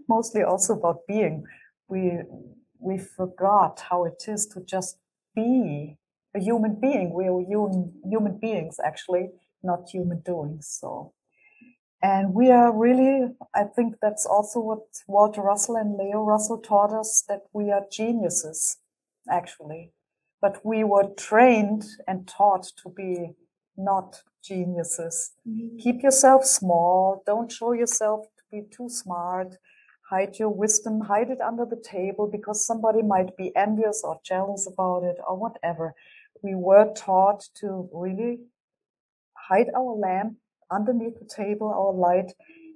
Mostly also about being. We forgot how it is to just be a human being. We are human beings, actually, not human doings. So, and we are really, I think that's also what Walter Russell and Leo Russell taught us, that we are geniuses, actually. But we were trained and taught to be not geniuses. Keep yourself small. Don't show yourself to be too smart. Hide your wisdom, hide it under the table because somebody might be envious or jealous about it or whatever. We were taught to really hide our lamp underneath the table, our light.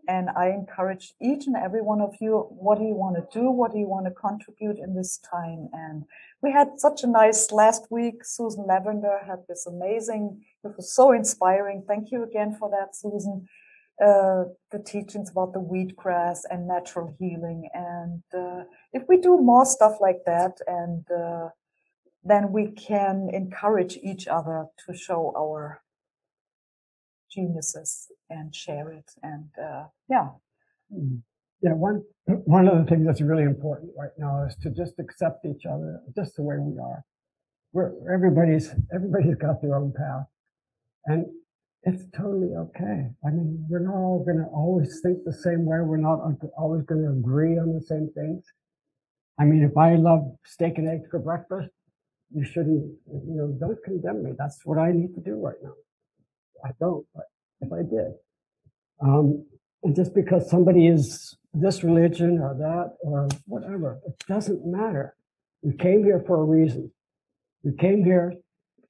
And I encourage each and every one of you, what do you want to do? What do you want to contribute in this time? And we had such a nice last week. Susan Lavender had this amazing, it was so inspiring. Thank you again for that, Susan. The teachings about the wheatgrass and natural healing. And if we do more stuff like that, and then we can encourage each other to show our geniuses and share it. And yeah. Yeah, one of the things that's really important right now is to just accept each other just the way we are. Everybody's got their own path, and it's totally okay. I mean, we're not all going to always think the same way. We're not always going to agree on the same things. I mean, if I love steak and eggs for breakfast, you shouldn't, don't condemn me. That's what I need to do right now. I don't, but if I did. And just because somebody is this religion or that or whatever, it doesn't matter. We came here for a reason. We came here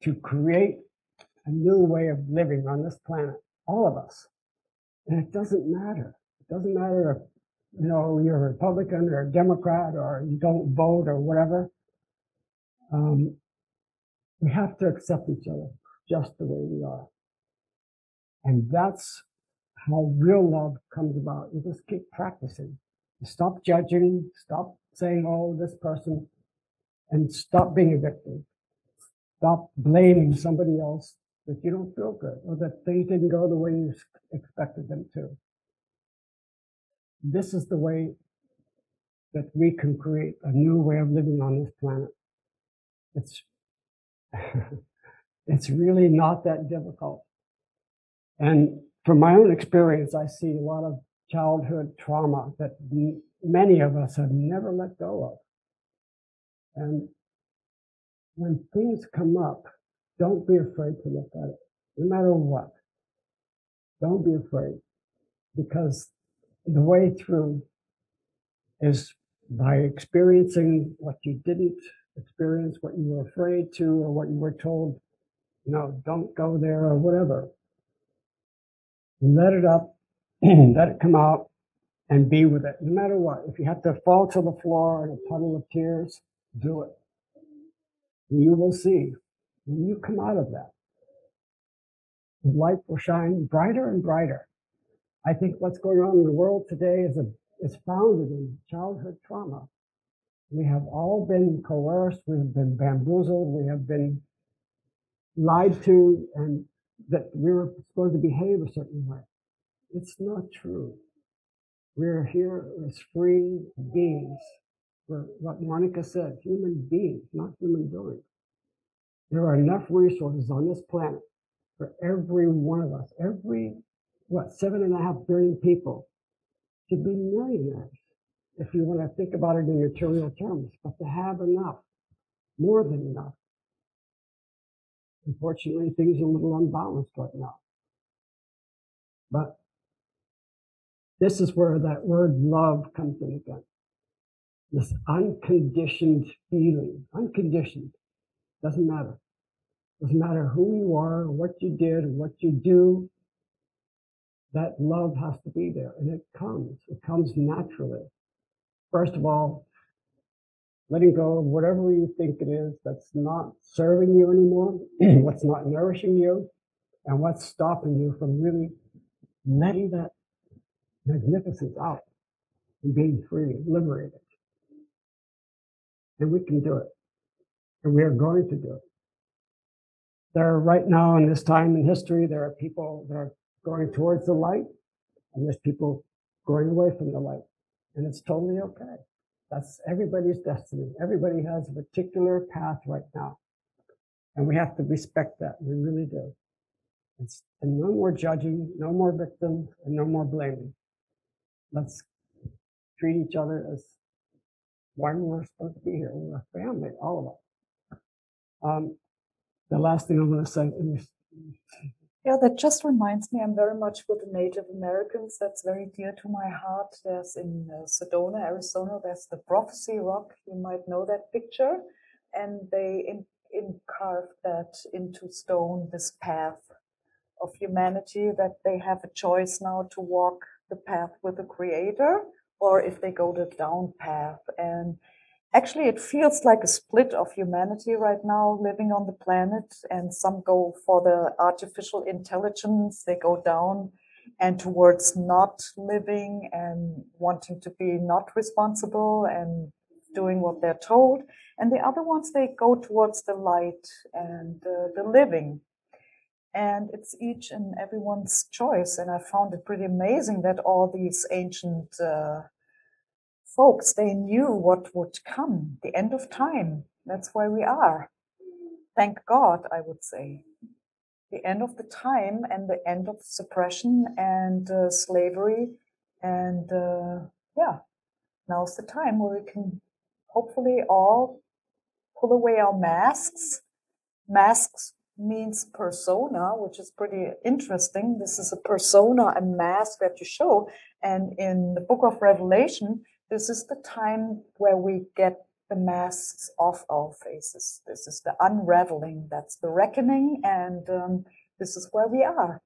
to create a new way of living on this planet, all of us. And it doesn't matter. It doesn't matter if, you're a Republican or a Democrat or you don't vote or whatever. We have to accept each other just the way we are. And that's how real love comes about. You just keep practicing. You stop judging, stop saying, oh, this person, and stop being a victim. Stop blaming somebody else that you don't feel good or that things didn't go the way you expected them to. This is the way that we can create a new way of living on this planet. It's, it's really not that difficult. And from my own experience, I see a lot of childhood trauma that many of us have never let go of. And when things come up, don't be afraid to look at it, no matter what. Don't be afraid, because the way through is by experiencing what you didn't experience, what you were afraid to, or what you were told, don't go there or whatever. Let it up, let it come out, and be with it, no matter what. If you have to fall to the floor in a puddle of tears, do it. And you will see, when you come out of that, the light will shine brighter and brighter. I think what's going on in the world today is founded in childhood trauma. We have all been coerced, we have been bamboozled, we have been lied to, and that we were supposed to behave a certain way. It's not true. We're here as free beings. We're, what Monika said, human beings, not human doings. There are enough resources on this planet for every one of us, 7.5 billion people, to be millionaires, if you want to think about it in material terms, but to have enough, more than enough. Unfortunately, things are a little unbalanced right now. But this is where that word love comes in again. This unconditioned feeling, unconditioned, doesn't matter. Doesn't matter who you are, what you did, or what you do. That love has to be there, and it comes naturally. First of all, letting go of whatever you think it is that's not serving you anymore, what's not nourishing you, and what's stopping you from really letting that magnificence out and being free, liberated. And we can do it. And we are going to do it. There are right now in this time in history, there are people that are going towards the light, and there's people going away from the light. And it's totally okay. That's everybody's destiny. Everybody has a particular path right now. And we have to respect that. We really do. And no more judging, no more victims, and no more blaming. Let's treat each other as why we're supposed to be here. We're a family, all of us. The last thing I'm going to say is, yeah, that just reminds me, I'm very much with the Native Americans. That's very dear to my heart. There's in Sedona, Arizona, there's the Prophecy Rock. You might know that picture. And they carved that into stone, this path of humanity, that they have a choice now to walk the path with the Creator, or if they go the down path. And actually, it feels like a split of humanity right now living on the planet, and some go for the artificial intelligence, they go down and towards not living and wanting to be not responsible and doing what they're told. And the other ones, they go towards the light and the living. And it's each and everyone's choice. And I found it pretty amazing that all these ancient folks, they knew what would come, the end of time. That's why we are. Thank God, I would say. The end of the time and the end of suppression and slavery. And yeah, now's the time where we can hopefully all pull away our masks. Masks means persona, which is pretty interesting. This is a persona, a mask that you show. And in the book of Revelation, this is the time where we get the masks off our faces. This is the unraveling, that's the reckoning, and this is where we are.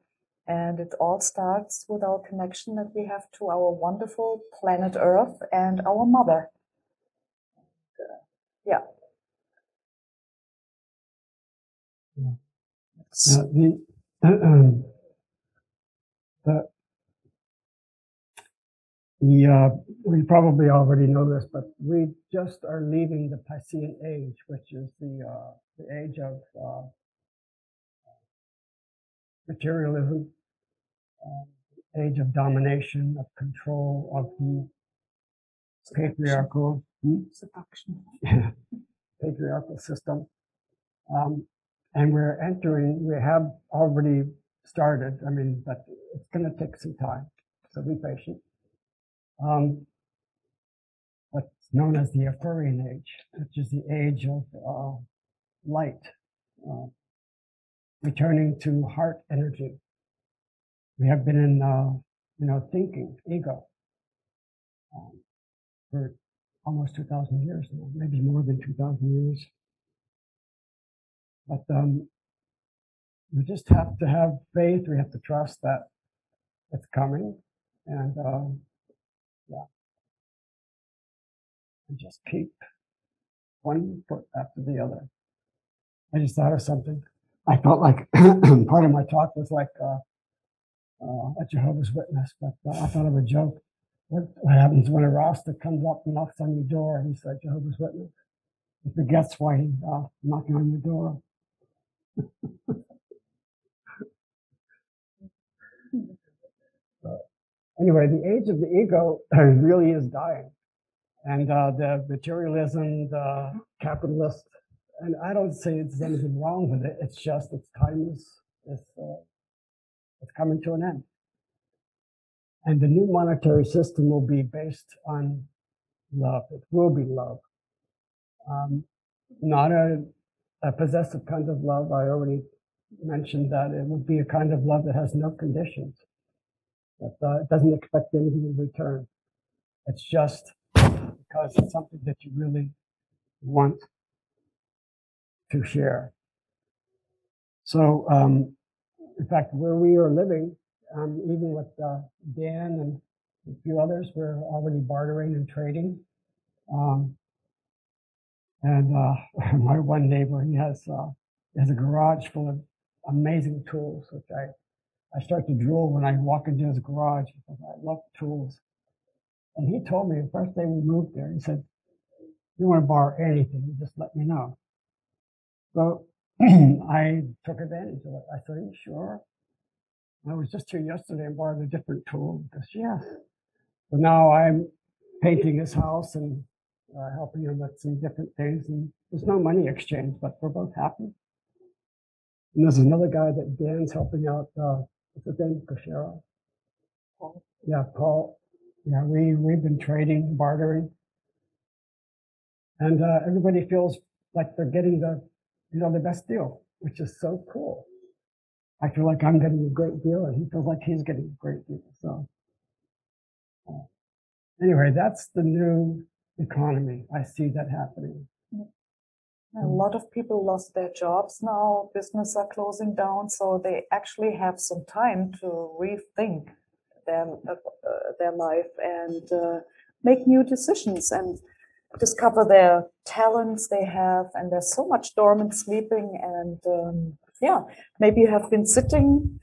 And it all starts with our connection that we have to our wonderful planet Earth and our mother. Yeah. We probably already know this, but we just are leaving the Piscean age, which is the age of materialism, age of domination, of control, of the patriarchal seduction, patriarchal system. And we're entering, we have already started, I mean, but it's going to take some time, so be patient. What's known as the Aquarian age, which is the age of light, returning to heart energy. We have been in, thinking, ego, for almost 2,000 years now, maybe more than 2,000 years. But we just have to have faith. We have to trust that it's coming, and yeah, and just keep one foot after the other. I just thought of something. I felt like part of my talk was like a Jehovah's Witness, but I thought of a joke. What happens when a Rasta comes up and knocks on your door and he's a Jehovah's Witness? He forgets why he's knocking on your door. Anyway, the age of the ego really is dying. And the materialism, the capitalist, and I don't say there's anything wrong with it. It's just its time it's coming to an end. And the new monetary system will be based on love. It will be love. Not a possessive kind of love. I already mentioned that it would be a kind of love that has no conditions. That it doesn't expect anything in return. It's just because it's something that you really want to share. So, in fact, where we are living, even with Dan and a few others, we're already bartering and trading. My one neighbor, he has a garage full of amazing tools, which I start to drool when I walk into his garage because I love tools. And he told me the first day we moved there, he said, "You want to borrow anything, you just let me know." So I took advantage of it. I said, "Are you sure?" I was just here yesterday and borrowed a different tool. He goes, "Yes." So now I'm painting his house and helping him with some different things. And there's no money exchange, but we're both happy. And there's another guy that Dan's helping out. What's his name? Cochero? Paul. Yeah, Paul. Yeah, we've been trading, bartering, and everybody feels like they're getting the best deal, which is so cool. I feel like I'm getting a great deal, and he feels like he's getting a great deal. So anyway, that's the new economy. I see that happening. A lot of people lost their jobs now. Business are closing down, so they actually have some time to rethink their life and make new decisions and discover their talents they have. And there's so much dormant sleeping. And maybe you have been sitting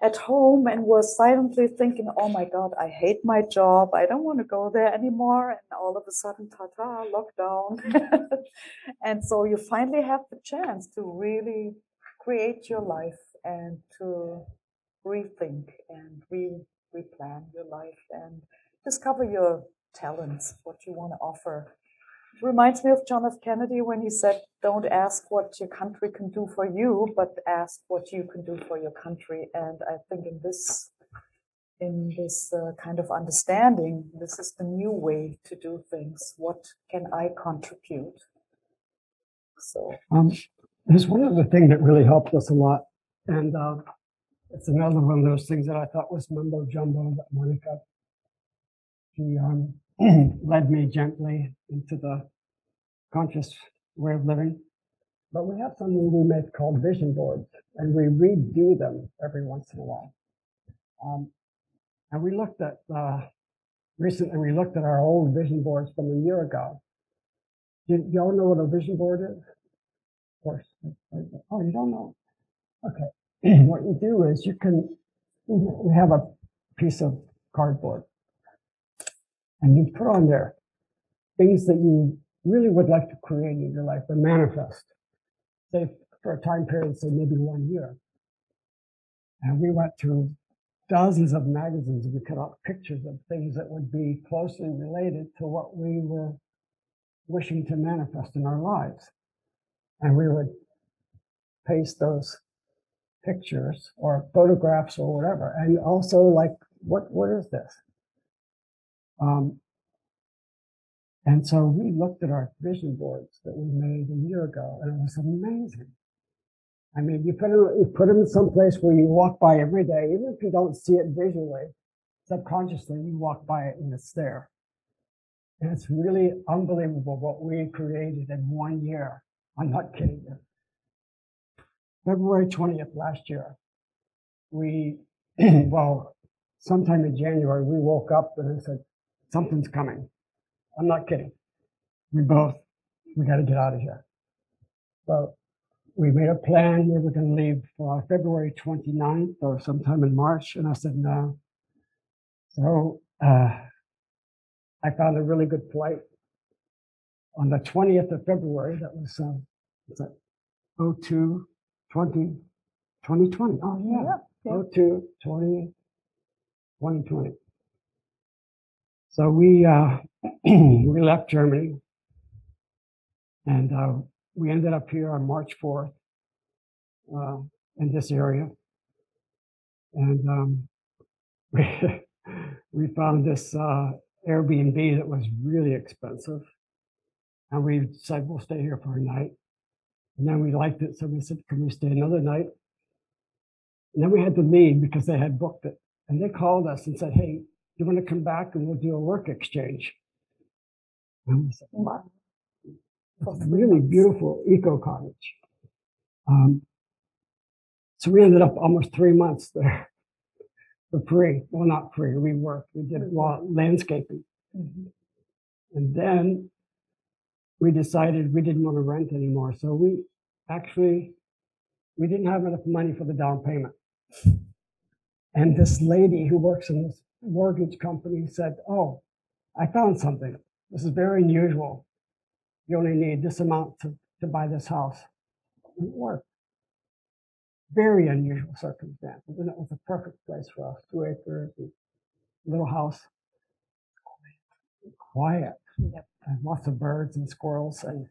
at home and were silently thinking, oh my God, I hate my job. I don't want to go there anymore. And all of a sudden, ta-ta, lockdown. And so you finally have the chance to really create your life and to rethink and replan your life and discover your talents, what you want to offer. It reminds me of John F. Kennedy when he said, don't ask what your country can do for you, but ask what you can do for your country. And I think in this kind of understanding, this is the new way to do things. What can I contribute? So there's one other thing that really helped us a lot, and it's another one of those things that I thought was mumbo jumbo, that Monika, she led me gently into the conscious way of living. But we have something we make called vision boards, and we redo them every once in a while. And we looked at recently. We looked at our old vision boards from a year ago. Do y'all know what a vision board is? Of course. Oh, you don't know? Okay. What you do is we have a piece of cardboard, and you put on there things that you really would like to create in your life and manifest, say for a time period, say maybe 1 year. And we went through dozens of magazines, and we cut out pictures of things that would be closely related to what we were wishing to manifest in our lives. And we would paste those pictures or photographs or whatever. And also, like, what is this? And so we looked at our vision boards that we made a year ago, and it was amazing. I mean, you put them in some place where you walk by every day, even if you don't see it visually, subconsciously, you walk by it and it's there. And it's really unbelievable what we created in 1 year. I'm not kidding you. February 20th last year, sometime in January, we woke up and I said, something's coming. I'm not kidding. We got to get out of here. So we made a plan. We were going to leave February 29th or sometime in March. And I said, no. So I found a really good flight on the 20th of February. That was 2020. Oh, yeah. 2020. So we left Germany, and we ended up here on March 4th in this area. And we found this Airbnb that was really expensive. And we said, we'll stay here for a night. And then we liked it, so we said, can we stay another night? And then we had to leave because they had booked it. And they called us and said, hey, you want to come back and we'll do a work exchange? And we said, wow. It's a really beautiful eco cottage. So we ended up almost 3 months there for free. Well, not free. We worked. We did landscaping. Mm-hmm. And then we decided we didn't want to rent anymore. So we didn't have enough money for the down payment. And this lady who works in this mortgage company said, oh, I found something. This is very unusual. You only need this amount to buy this house. And it worked. Very unusual circumstances. And it was a perfect place for us. 2 acres, little house. Quiet. Yep. And lots of birds and squirrels and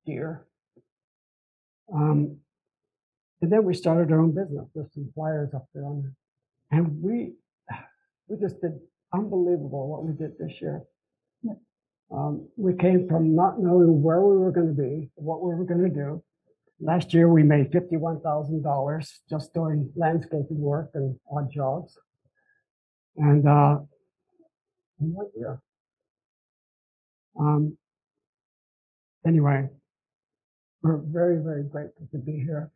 deer. And then we started our own business. There's some flyers up there on it. And we just did unbelievable what we did this year. We came from not knowing where we were going to be, what we were going to do. Last year, we made $51,000 just doing landscaping work and odd jobs. And in 1 year. Anyway, we're very, very grateful to be here.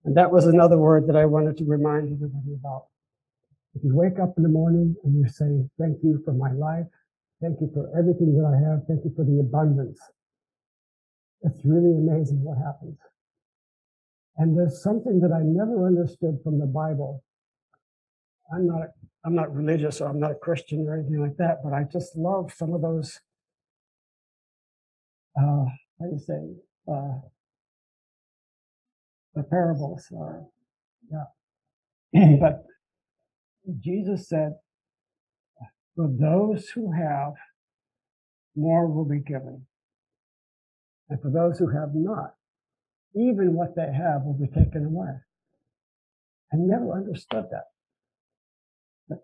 And that was another word that I wanted to remind everybody about. If you wake up in the morning and you say, thank you for my life, thank you for everything that I have, thank you for the abundance, it's really amazing what happens. And there's something that I never understood from the Bible. I'm not religious, or I'm not a Christian or anything like that, but I just love some of those, how do you say, the parables. But Jesus said, for those who have, more will be given. And for those who have not, even what they have will be taken away. I never understood that. But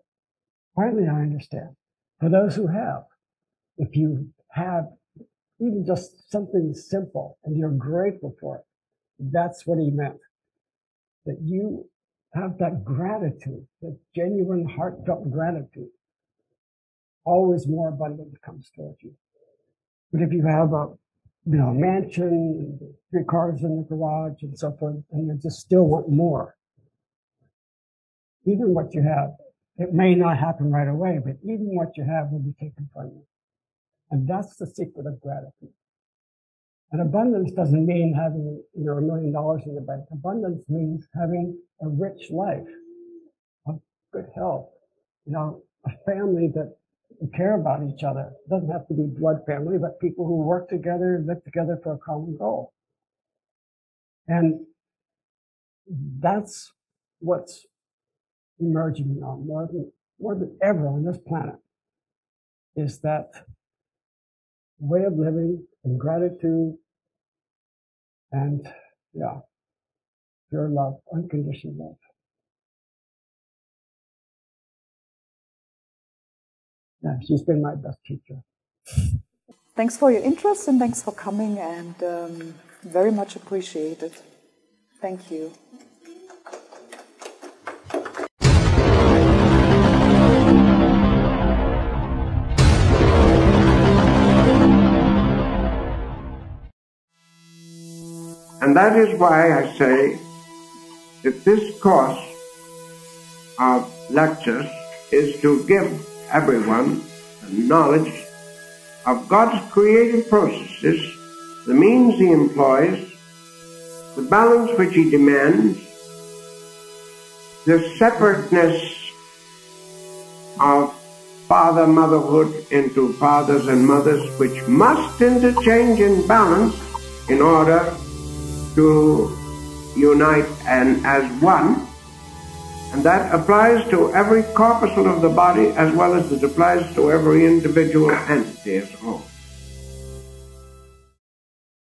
finally I understand. For those who have, if you have even just something simple and you're grateful for it, that's what he meant. That you have that gratitude, that genuine, heartfelt gratitude. Always more abundance comes towards you. But if you have a mansion, 3 cars in the garage and so forth, and you just still want more, even what you have, it may not happen right away, but even what you have will be taken from you. And that's the secret of gratitude. And abundance doesn't mean having, $1 million in the bank. Abundance means having a rich life, of good health, a family that care about each other. It doesn't have to be blood family, but people who work together and live together for a common goal. And that's what's emerging now more than ever on this planet, is that way of living and gratitude and, pure love, unconditional love. Yeah, she's been my best teacher. Thanks for your interest and thanks for coming, and very much appreciated. Thank you. And that is why I say that this course of lectures is to give everyone the knowledge of God's creative processes, the means he employs, the balance which he demands, the separateness of father-motherhood into fathers and mothers, which must interchange in balance in order to unite and as one. And that applies to every corpuscle of the body as well as it applies to every individual entity as a whole.